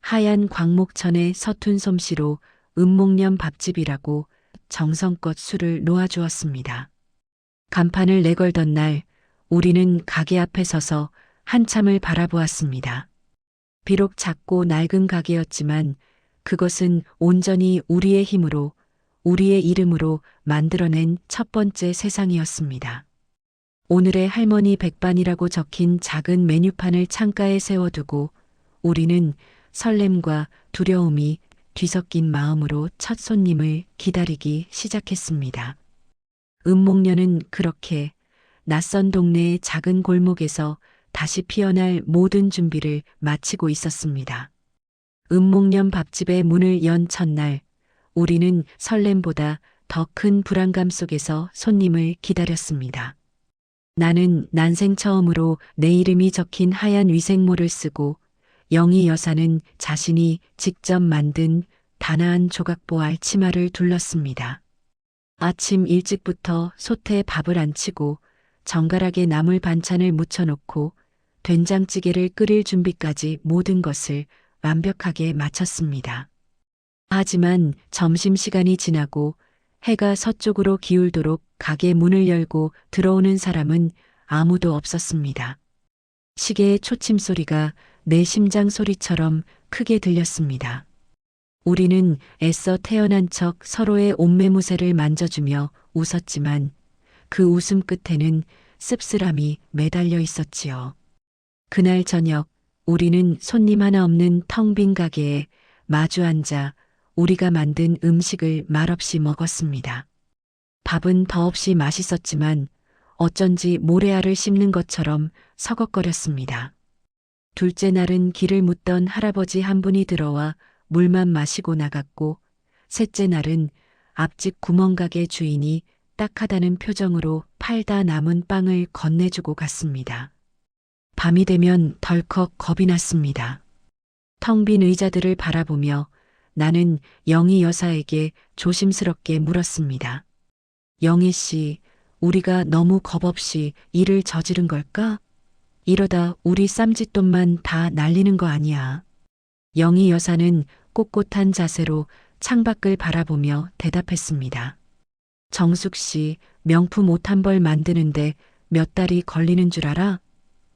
하얀 광목천의 서툰 솜씨로 은목련 밥집이라고 정성껏 술을 놓아주었습니다. 간판을 내걸던 날 우리는 가게 앞에 서서 한참을 바라보았습니다. 비록 작고 낡은 가게였지만 그것은 온전히 우리의 힘으로, 우리의 이름으로 만들어낸 첫 번째 세상이었습니다. 오늘의 할머니 백반이라고 적힌 작은 메뉴판을 창가에 세워두고 우리는 설렘과 두려움이 뒤섞인 마음으로 첫 손님을 기다리기 시작했습니다. 은목련은 그렇게 낯선 동네의 작은 골목에서 다시 피어날 모든 준비를 마치고 있었습니다. 은목련 밥집의 문을 연 첫날 우리는 설렘보다 더 큰 불안감 속에서 손님을 기다렸습니다. 나는 난생 처음으로 내 이름이 적힌 하얀 위생모를 쓰고 영희 여사는 자신이 직접 만든 단아한 조각보알 치마를 둘렀습니다. 아침 일찍부터 솥에 밥을 안 치고 정갈하게 나물 반찬을 무쳐놓고 된장찌개를 끓일 준비까지 모든 것을 완벽하게 마쳤습니다. 하지만 점심시간이 지나고 해가 서쪽으로 기울도록 가게 문을 열고 들어오는 사람은 아무도 없었습니다. 시계의 초침 소리가 내 심장 소리처럼 크게 들렸습니다. 우리는 애써 태어난 척 서로의 옷매무새를 만져주며 웃었지만 그 웃음 끝에는 씁쓸함이 매달려 있었지요. 그날 저녁 우리는 손님 하나 없는 텅 빈 가게에 마주 앉아 우리가 만든 음식을 말없이 먹었습니다. 밥은 더없이 맛있었지만 어쩐지 모래알을 씹는 것처럼 서걱거렸습니다. 둘째 날은 길을 묻던 할아버지 한 분이 들어와 물만 마시고 나갔고 셋째 날은 앞집 구멍가게 주인이 딱하다는 표정으로 팔다 남은 빵을 건네주고 갔습니다. 밤이 되면 덜컥 겁이 났습니다. 텅 빈 의자들을 바라보며 나는 영희 여사에게 조심스럽게 물었습니다. 영희 씨, 우리가 너무 겁없이 일을 저지른 걸까? 이러다 우리 쌈짓돈만 다 날리는 거 아니야. 영희 여사는 꼿꼿한 자세로 창밖을 바라보며 대답했습니다. 정숙 씨, 명품 옷 한 벌 만드는데 몇 달이 걸리는 줄 알아?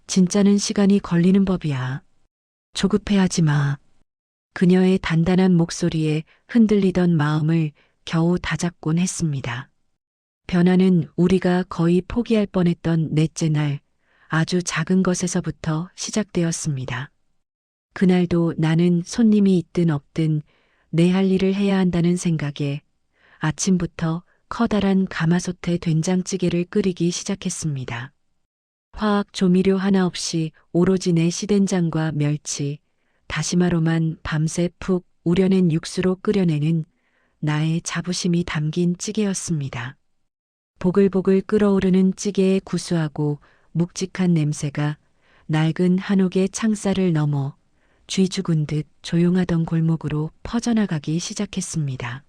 진짜는 시간이 걸리는 법이야. 조급해하지 마. 그녀의 단단한 목소리에 흔들리던 마음을 겨우 다잡곤 했습니다. 변화는 우리가 거의 포기할 뻔했던 넷째 날 아주 작은 것에서부터 시작되었습니다. 그날도 나는 손님이 있든 없든 내 할 일을 해야 한다는 생각에 아침부터 커다란 가마솥에 된장찌개를 끓이기 시작했습니다. 화학 조미료 하나 없이 오로지 내 시된장과 멸치, 다시마로만 밤새 푹 우려낸 육수로 끓여내는 나의 자부심이 담긴 찌개였습니다. 보글보글 끓어오르는 찌개의 구수하고 묵직한 냄새가 낡은 한옥의 창살을 넘어 쥐 죽은 듯 조용하던 골목으로 퍼져나가기 시작했습니다.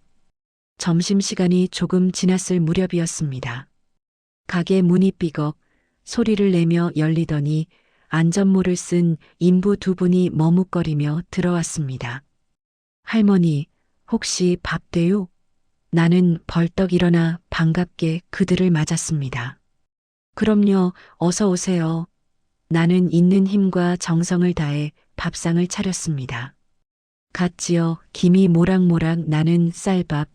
점심시간이 조금 지났을 무렵이었습니다. 가게 문이 삐걱 소리를 내며 열리더니 안전모를 쓴 인부 두 분이 머뭇거리며 들어왔습니다. 할머니, 혹시 밥 돼요? 나는 벌떡 일어나 반갑게 그들을 맞았습니다. 그럼요, 어서 오세요. 나는 있는 힘과 정성을 다해 밥상을 차렸습니다. 갓 지어 김이 모락모락 나는 쌀밥,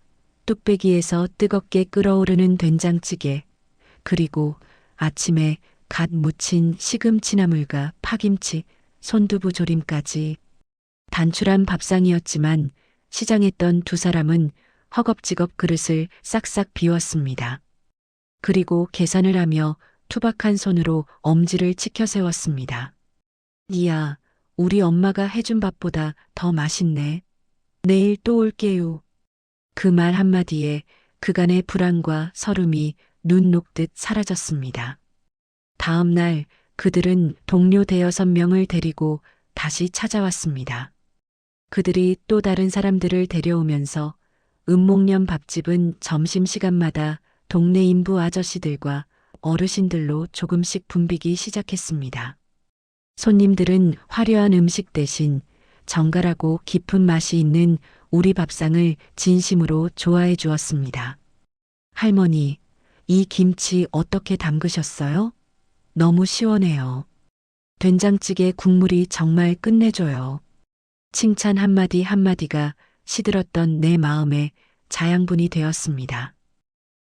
뚝배기에서 뜨겁게 끓어오르는 된장찌개, 그리고 아침에 갓 무친 시금치나물과 파김치, 손두부 조림까지. 단출한 밥상이었지만 시장했던 두 사람은 허겁지겁 그릇을 싹싹 비웠습니다. 그리고 계산을 하며 투박한 손으로 엄지를 치켜 세웠습니다. 이야, 우리 엄마가 해준 밥보다 더 맛있네. 내일 또 올게요. 그 말 한마디에 그간의 불안과 서름이 눈 녹듯 사라졌습니다. 다음 날 그들은 동료 대여섯 명을 데리고 다시 찾아왔습니다. 그들이 또 다른 사람들을 데려오면서 은목련 밥집은 점심시간마다 동네 인부 아저씨들과 어르신들로 조금씩 붐비기 시작했습니다. 손님들은 화려한 음식 대신 정갈하고 깊은 맛이 있는 우리 밥상을 진심으로 좋아해 주었습니다. 할머니, 이 김치 어떻게 담그셨어요? 너무 시원해요. 된장찌개 국물이 정말 끝내줘요. 칭찬 한마디 한마디가 시들었던 내 마음에 자양분이 되었습니다.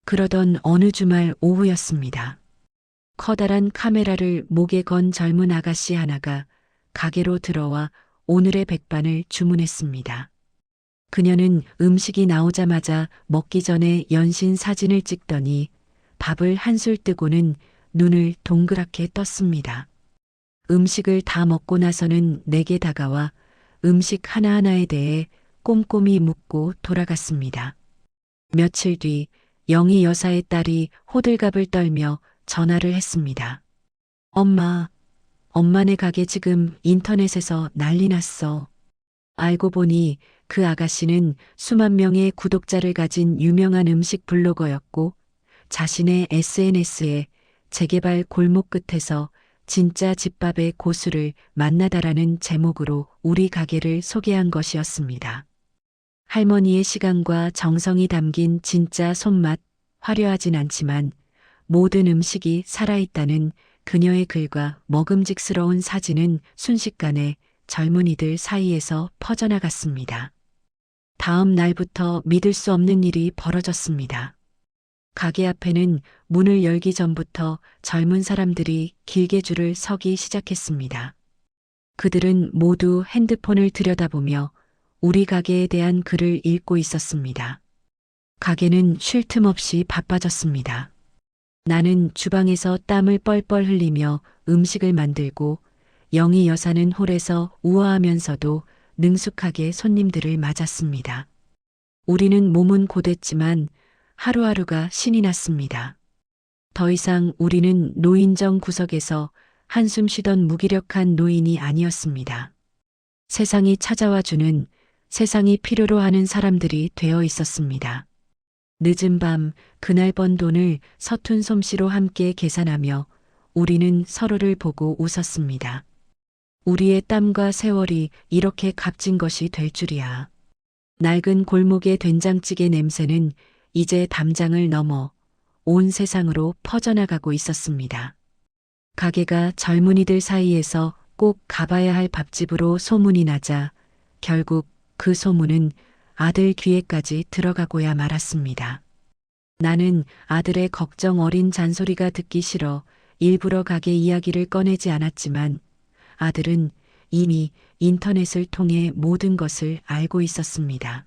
그러던 어느 주말 오후였습니다. 커다란 카메라를 목에 건 젊은 아가씨 하나가 가게로 들어와 오늘의 백반을 주문했습니다. 그녀는 음식이 나오자마자 먹기 전에 연신 사진을 찍더니 밥을 한술 뜨고는 눈을 동그랗게 떴습니다. 음식을 다 먹고 나서는 내게 다가와 음식 하나하나에 대해 꼼꼼히 묻고 돌아갔습니다. 며칠 뒤 영희 여사의 딸이 호들갑을 떨며 전화를 했습니다. 엄마, 엄마네 가게 지금 인터넷에서 난리 났어. 알고 보니 그 아가씨는 수만 명의 구독자를 가진 유명한 음식 블로거였고 자신의 SNS에 재개발 골목 끝에서 진짜 집밥의 고수를 만나다라는 제목으로 우리 가게를 소개한 것이었습니다. 할머니의 시간과 정성이 담긴 진짜 손맛, 화려하진 않지만 모든 음식이 살아있다는 그녀의 글과 먹음직스러운 사진은 순식간에 젊은이들 사이에서 퍼져나갔습니다. 다음 날부터 믿을 수 없는 일이 벌어졌습니다. 가게 앞에는 문을 열기 전부터 젊은 사람들이 길게 줄을 서기 시작했습니다. 그들은 모두 핸드폰을 들여다보며 우리 가게에 대한 글을 읽고 있었습니다. 가게는 쉴 틈 없이 바빠졌습니다. 나는 주방에서 땀을 뻘뻘 흘리며 음식을 만들고 영희 여사는 홀에서 우아하면서도 능숙하게 손님들을 맞았습니다. 우리는 몸은 고됐지만 하루하루가 신이 났습니다. 더 이상 우리는 노인정 구석에서 한숨 쉬던 무기력한 노인이 아니었습니다. 세상이 찾아와 주는, 세상이 필요로 하는 사람들이 되어 있었습니다. 늦은 밤 그날 번 돈을 서툰 솜씨로 함께 계산하며 우리는 서로를 보고 웃었습니다. 우리의 땀과 세월이 이렇게 값진 것이 될 줄이야. 낡은 골목의 된장찌개 냄새는 이제 담장을 넘어 온 세상으로 퍼져나가고 있었습니다. 가게가 젊은이들 사이에서 꼭 가봐야 할 밥집으로 소문이 나자 결국 그 소문은 아들 귀에까지 들어가고야 말았습니다. 나는 아들의 걱정 어린 잔소리가 듣기 싫어 일부러 가게 이야기를 꺼내지 않았지만 아들은 이미 인터넷을 통해 모든 것을 알고 있었습니다.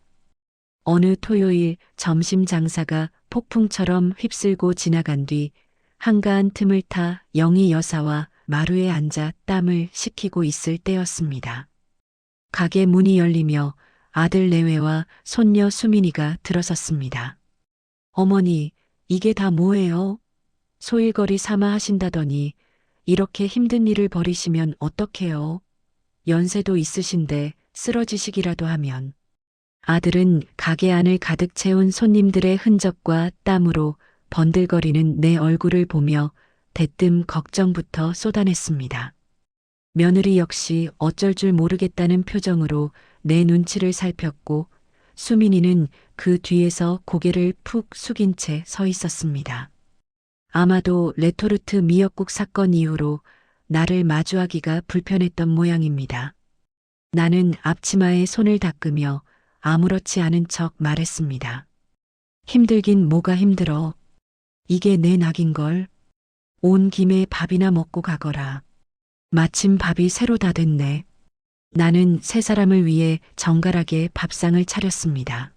어느 토요일 점심 장사가 폭풍처럼 휩쓸고 지나간 뒤 한가한 틈을 타 영희 여사와 마루에 앉아 땀을 식히고 있을 때였습니다. 가게 문이 열리며 아들 내외와 손녀 수민이가 들어섰습니다. 어머니, 이게 다 뭐예요? 소일거리 삼아 하신다더니 이렇게 힘든 일을 벌이시면 어떡해요? 연세도 있으신데 쓰러지시기라도 하면. 아들은 가게 안을 가득 채운 손님들의 흔적과 땀으로 번들거리는 내 얼굴을 보며 대뜸 걱정부터 쏟아냈습니다. 며느리 역시 어쩔 줄 모르겠다는 표정으로 내 눈치를 살폈고 수민이는 그 뒤에서 고개를 푹 숙인 채 서 있었습니다. 아마도 레토르트 미역국 사건 이후로 나를 마주하기가 불편했던 모양입니다. 나는 앞치마에 손을 닦으며 아무렇지 않은 척 말했습니다. 힘들긴 뭐가 힘들어. 이게 내 낙인걸. 온 김에 밥이나 먹고 가거라. 마침 밥이 새로 다 됐네. 나는 세 사람을 위해 정갈하게 밥상을 차렸습니다.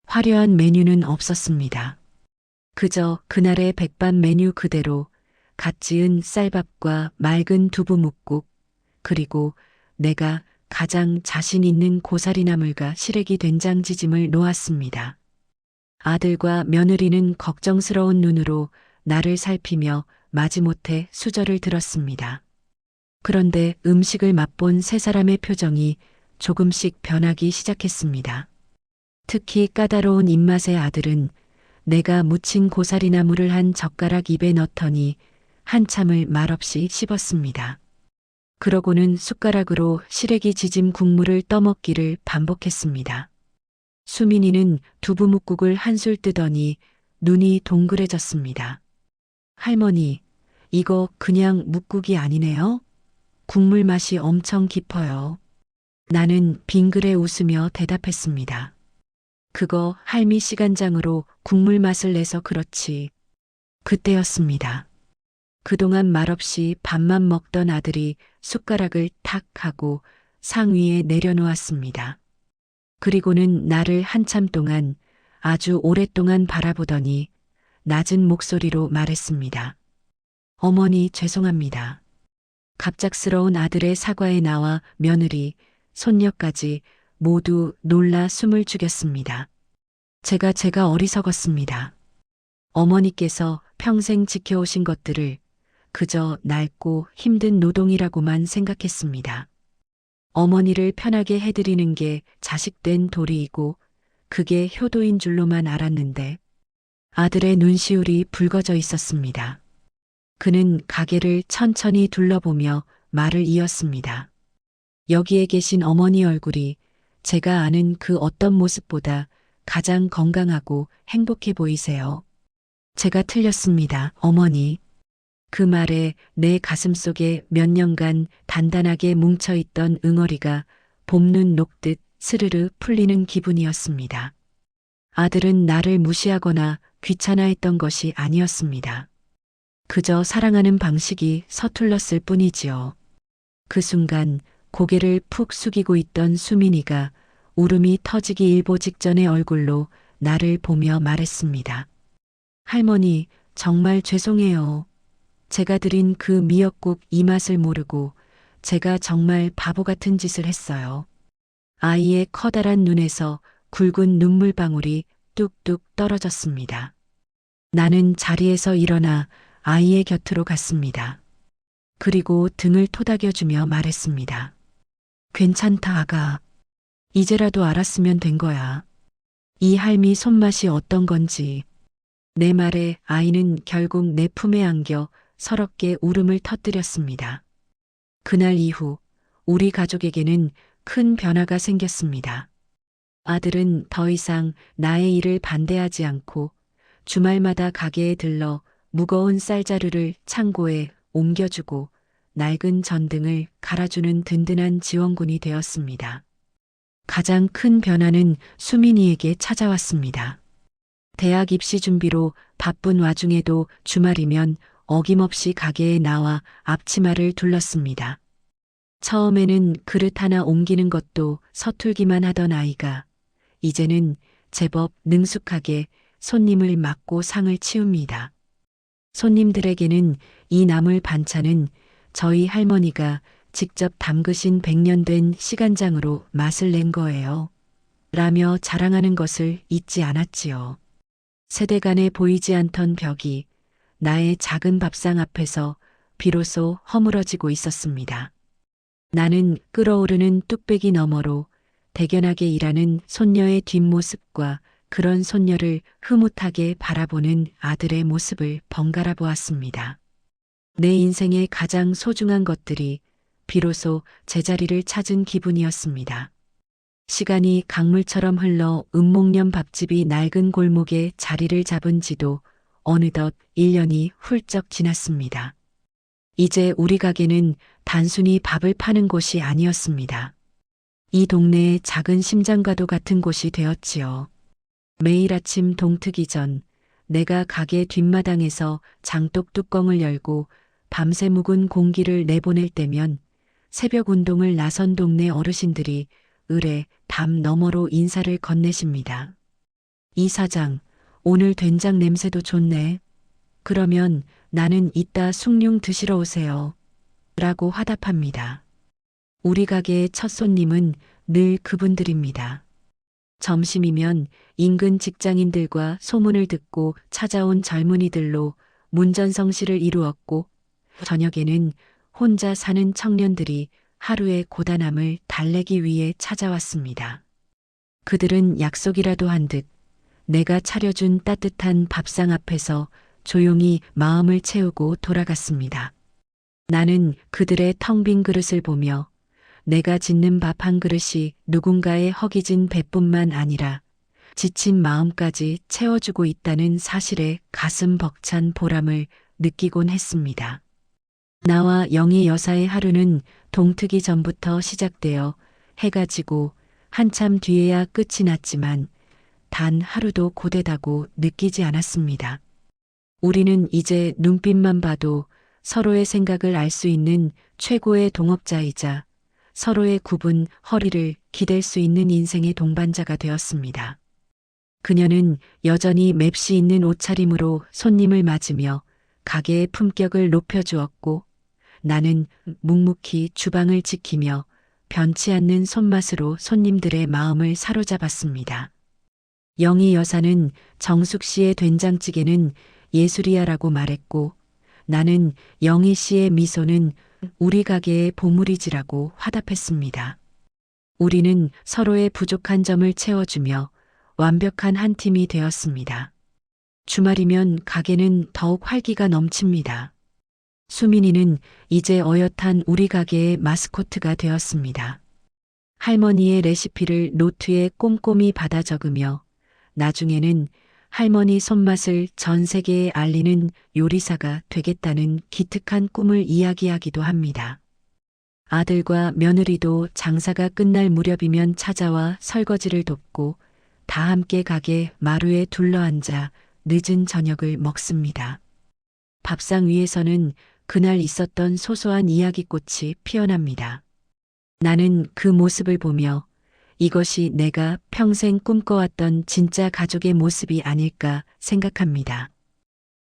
화려한 메뉴는 없었습니다. 그저 그날의 백반 메뉴 그대로 갓 지은 쌀밥과 맑은 두부묵국, 그리고 내가 가장 자신 있는 고사리 나물과 시래기 된장지짐을 놓았습니다. 아들과 며느리는 걱정스러운 눈으로 나를 살피며 마지못해 수저를 들었습니다. 그런데 음식을 맛본 세 사람의 표정이 조금씩 변하기 시작했습니다. 특히 까다로운 입맛의 아들은 내가 무친 고사리 나물을 한 젓가락 입에 넣더니 한참을 말없이 씹었습니다. 그러고는 숟가락으로 시래기 지짐 국물을 떠먹기를 반복했습니다. 수민이는 두부묵국을 한술 뜨더니 눈이 동그래졌습니다. 할머니, 이거 그냥 묵국이 아니네요? 국물 맛이 엄청 깊어요. 나는 빙그레 웃으며 대답했습니다. 그거 할미 시간장으로 국물 맛을 내서 그렇지. 그때였습니다. 그동안 말없이 밥만 먹던 아들이 숟가락을 탁 하고 상 위에 내려놓았습니다. 그리고는 나를 한참 동안 아주 오랫동안 바라보더니 낮은 목소리로 말했습니다. 어머니 죄송합니다. 갑작스러운 아들의 사과에 나와 며느리, 손녀까지 모두 놀라 숨을 죽였습니다. 제가 어리석었습니다. 어머니께서 평생 지켜오신 것들을 그저 낡고 힘든 노동이라고만 생각했습니다. 어머니를 편하게 해드리는 게 자식된 도리이고 그게 효도인 줄로만 알았는데 아들의 눈시울이 붉어져 있었습니다. 그는 가게를 천천히 둘러보며 말을 이었습니다. 여기에 계신 어머니 얼굴이 제가 아는 그 어떤 모습보다 가장 건강하고 행복해 보이세요. 제가 틀렸습니다, 어머니. 그 말에 내 가슴속에 몇 년간 단단하게 뭉쳐있던 응어리가 봄눈 녹듯 스르르 풀리는 기분이었습니다. 아들은 나를 무시하거나 귀찮아했던 것이 아니었습니다. 그저 사랑하는 방식이 서툴렀을 뿐이지요. 그 순간 고개를 푹 숙이고 있던 수민이가 울음이 터지기 일보 직전의 얼굴로 나를 보며 말했습니다. 할머니, 정말 죄송해요. 제가 드린 그 미역국 이 맛을 모르고 제가 정말 바보 같은 짓을 했어요. 아이의 커다란 눈에서 굵은 눈물방울이 뚝뚝 떨어졌습니다. 나는 자리에서 일어나 아이의 곁으로 갔습니다. 그리고 등을 토닥여주며 말했습니다. 괜찮다, 아가. 이제라도 알았으면 된 거야. 이 할미 손맛이 어떤 건지. 내 말에 아이는 결국 내 품에 안겨 서럽게 울음을 터뜨렸습니다. 그날 이후 우리 가족에게는 큰 변화가 생겼습니다. 아들은 더 이상 나의 일을 반대하지 않고 주말마다 가게에 들러 무거운 쌀자루를 창고에 옮겨주고 낡은 전등을 갈아주는 든든한 지원군이 되었습니다. 가장 큰 변화는 수민이에게 찾아왔습니다. 대학 입시 준비로 바쁜 와중에도 주말이면 어김없이 가게에 나와 앞치마를 둘렀습니다. 처음에는 그릇 하나 옮기는 것도 서툴기만 하던 아이가 이제는 제법 능숙하게 손님을 맡고 상을 치웁니다. 손님들에게는 이 나물 반찬은 저희 할머니가 직접 담그신 100년 된 시간장으로 맛을 낸 거예요. 라며 자랑하는 것을 잊지 않았지요. 세대 간에 보이지 않던 벽이 나의 작은 밥상 앞에서 비로소 허물어지고 있었습니다. 나는 끓어오르는 뚝배기 너머로 대견하게 일하는 손녀의 뒷모습과 그런 손녀를 흐뭇하게 바라보는 아들의 모습을 번갈아 보았습니다. 내 인생의 가장 소중한 것들이 비로소 제자리를 찾은 기분이었습니다. 시간이 강물처럼 흘러 은목련 밥집이 낡은 골목에 자리를 잡은 지도 어느덧 1년이 훌쩍 지났습니다. 이제 우리 가게는 단순히 밥을 파는 곳이 아니었습니다. 이 동네의 작은 심장과도 같은 곳이 되었지요. 매일 아침 동트기 전 내가 가게 뒷마당에서 장독 뚜껑을 열고 밤새 묵은 공기를 내보낼 때면 새벽 운동을 나선 동네 어르신들이 을에 담 너머로 인사를 건네십니다. 이 사장, 오늘 된장 냄새도 좋네. 그러면 나는 이따 숭늉 드시러 오세요. 라고 화답합니다. 우리 가게의 첫 손님은 늘 그분들입니다. 점심이면 인근 직장인들과 소문을 듣고 찾아온 젊은이들로 문전성시를 이루었고 저녁에는 혼자 사는 청년들이 하루의 고단함을 달래기 위해 찾아왔습니다. 그들은 약속이라도 한 듯 내가 차려준 따뜻한 밥상 앞에서 조용히 마음을 채우고 돌아갔습니다. 나는 그들의 텅 빈 그릇을 보며 내가 짓는 밥 한 그릇이 누군가의 허기진 배뿐만 아니라 지친 마음까지 채워주고 있다는 사실에 가슴 벅찬 보람을 느끼곤 했습니다. 나와 영희 여사의 하루는 동트기 전부터 시작되어 해가 지고 한참 뒤에야 끝이 났지만 단 하루도 고되다고 느끼지 않았습니다. 우리는 이제 눈빛만 봐도 서로의 생각을 알 수 있는 최고의 동업자이자 서로의 굽은 허리를 기댈 수 있는 인생의 동반자가 되었습니다. 그녀는 여전히 맵시 있는 옷차림으로 손님을 맞으며 가게의 품격을 높여주었고 나는 묵묵히 주방을 지키며 변치 않는 손맛으로 손님들의 마음을 사로잡았습니다. 영희 여사는 정숙 씨의 된장찌개는 예술이야라고 말했고 나는 영희 씨의 미소는 우리 가게의 보물이지라고 화답했습니다. 우리는 서로의 부족한 점을 채워주며 완벽한 한 팀이 되었습니다. 주말이면 가게는 더욱 활기가 넘칩니다. 수민이는 이제 어엿한 우리 가게의 마스코트가 되었습니다. 할머니의 레시피를 노트에 꼼꼼히 받아 적으며 나중에는 할머니 손맛을 전 세계에 알리는 요리사가 되겠다는 기특한 꿈을 이야기하기도 합니다. 아들과 며느리도 장사가 끝날 무렵이면 찾아와 설거지를 돕고 다 함께 가게 마루에 둘러앉아 늦은 저녁을 먹습니다. 밥상 위에서는 그날 있었던 소소한 이야기꽃이 피어납니다. 나는 그 모습을 보며 이것이 내가 평생 꿈꿔왔던 진짜 가족의 모습이 아닐까 생각합니다.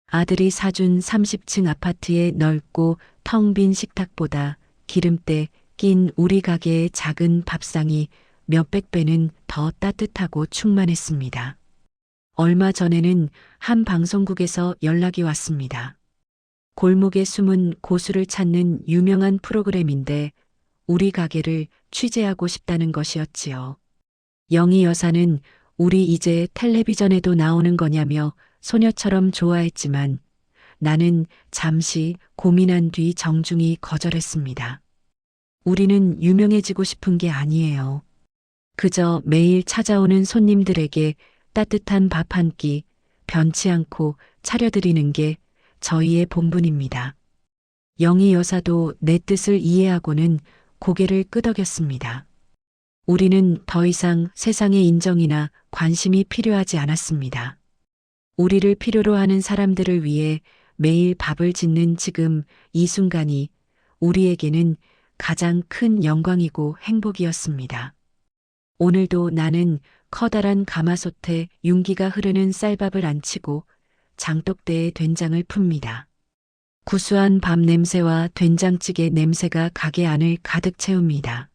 아들이 사준 30층 아파트의 넓고 텅 빈 식탁보다 기름때 낀 우리 가게의 작은 밥상이 몇백 배는 더 따뜻하고 충만했습니다. 얼마 전에는 한 방송국에서 연락이 왔습니다. 골목에 숨은 고수를 찾는 유명한 프로그램인데 우리 가게를 취재하고 싶다는 것이었지요. 영희 여사는 우리 이제 텔레비전에도 나오는 거냐며 소녀처럼 좋아했지만 나는 잠시 고민한 뒤 정중히 거절했습니다. 우리는 유명해지고 싶은 게 아니에요. 그저 매일 찾아오는 손님들에게 따뜻한 밥 한 끼 변치 않고 차려드리는 게 저희의 본분입니다. 영희 여사도 내 뜻을 이해하고는 고개를 끄덕였습니다. 우리는 더 이상 세상의 인정이나 관심이 필요하지 않았습니다. 우리를 필요로 하는 사람들을 위해 매일 밥을 짓는 지금 이 순간이 우리에게는 가장 큰 영광이고 행복이었습니다. 오늘도 나는 커다란 가마솥에 윤기가 흐르는 쌀밥을 안치고 장독대에 된장을 풉니다. 구수한 밥 냄새와 된장찌개 냄새가 가게 안을 가득 채웁니다.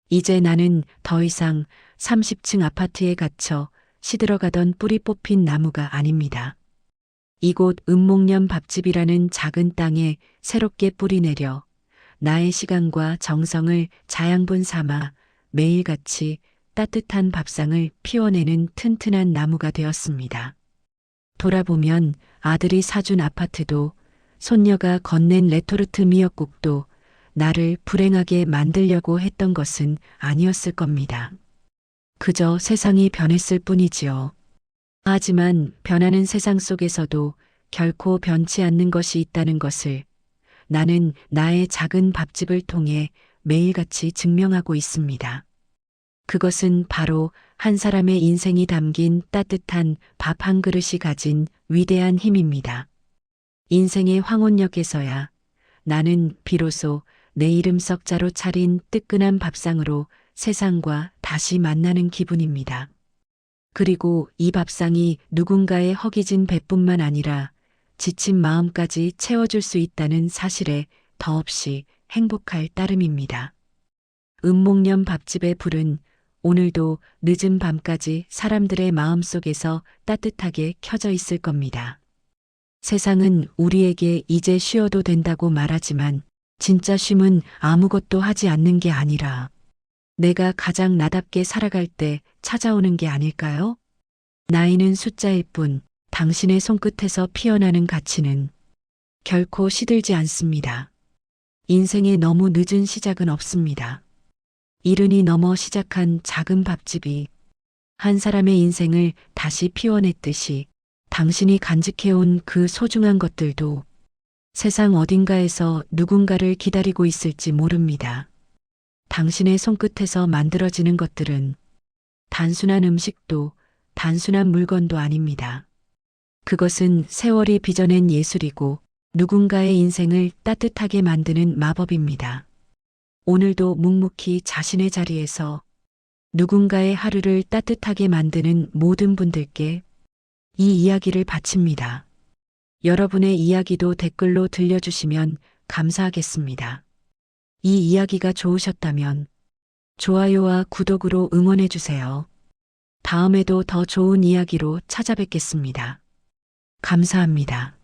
이제 나는 더 이상 30층 아파트에 갇혀 시들어가던 뿌리 뽑힌 나무가 아닙니다. 이곳 은목련 밥집이라는 작은 땅에 새롭게 뿌리 내려 나의 시간과 정성을 자양분 삼아 매일같이 따뜻한 밥상을 피워내는 튼튼한 나무가 되었습니다. 돌아보면 아들이 사준 아파트도 손녀가 건넨 레토르트 미역국도 나를 불행하게 만들려고 했던 것은 아니었을 겁니다. 그저 세상이 변했을 뿐이지요. 하지만 변하는 세상 속에서도 결코 변치 않는 것이 있다는 것을 나는 나의 작은 밥집을 통해 매일같이 증명하고 있습니다. 그것은 바로 한 사람의 인생이 담긴 따뜻한 밥 한 그릇이 가진 위대한 힘입니다. 인생의 황혼역에서야 나는 비로소 내 이름 석자로 차린 뜨끈한 밥상으로 세상과 다시 만나는 기분입니다. 그리고 이 밥상이 누군가의 허기진 배뿐만 아니라 지친 마음까지 채워줄 수 있다는 사실에 더없이 행복할 따름입니다. 은목련 밥집의 불은 오늘도 늦은 밤까지 사람들의 마음속에서 따뜻하게 켜져 있을 겁니다. 세상은 우리에게 이제 쉬어도 된다고 말하지만 진짜 쉼은 아무것도 하지 않는 게 아니라 내가 가장 나답게 살아갈 때 찾아오는 게 아닐까요? 나이는 숫자일 뿐 당신의 손끝에서 피어나는 가치는 결코 시들지 않습니다. 인생에 너무 늦은 시작은 없습니다. 이른이 넘어 시작한 작은 밥집이 한 사람의 인생을 다시 피워냈듯이 당신이 간직해온 그 소중한 것들도 세상 어딘가에서 누군가를 기다리고 있을지 모릅니다. 당신의 손끝에서 만들어지는 것들은 단순한 음식도 단순한 물건도 아닙니다. 그것은 세월이 빚어낸 예술이고 누군가의 인생을 따뜻하게 만드는 마법입니다. 오늘도 묵묵히 자신의 자리에서 누군가의 하루를 따뜻하게 만드는 모든 분들께 이 이야기를 바칩니다. 여러분의 이야기도 댓글로 들려주시면 감사하겠습니다. 이 이야기가 좋으셨다면 좋아요와 구독으로 응원해주세요. 다음에도 더 좋은 이야기로 찾아뵙겠습니다. 감사합니다.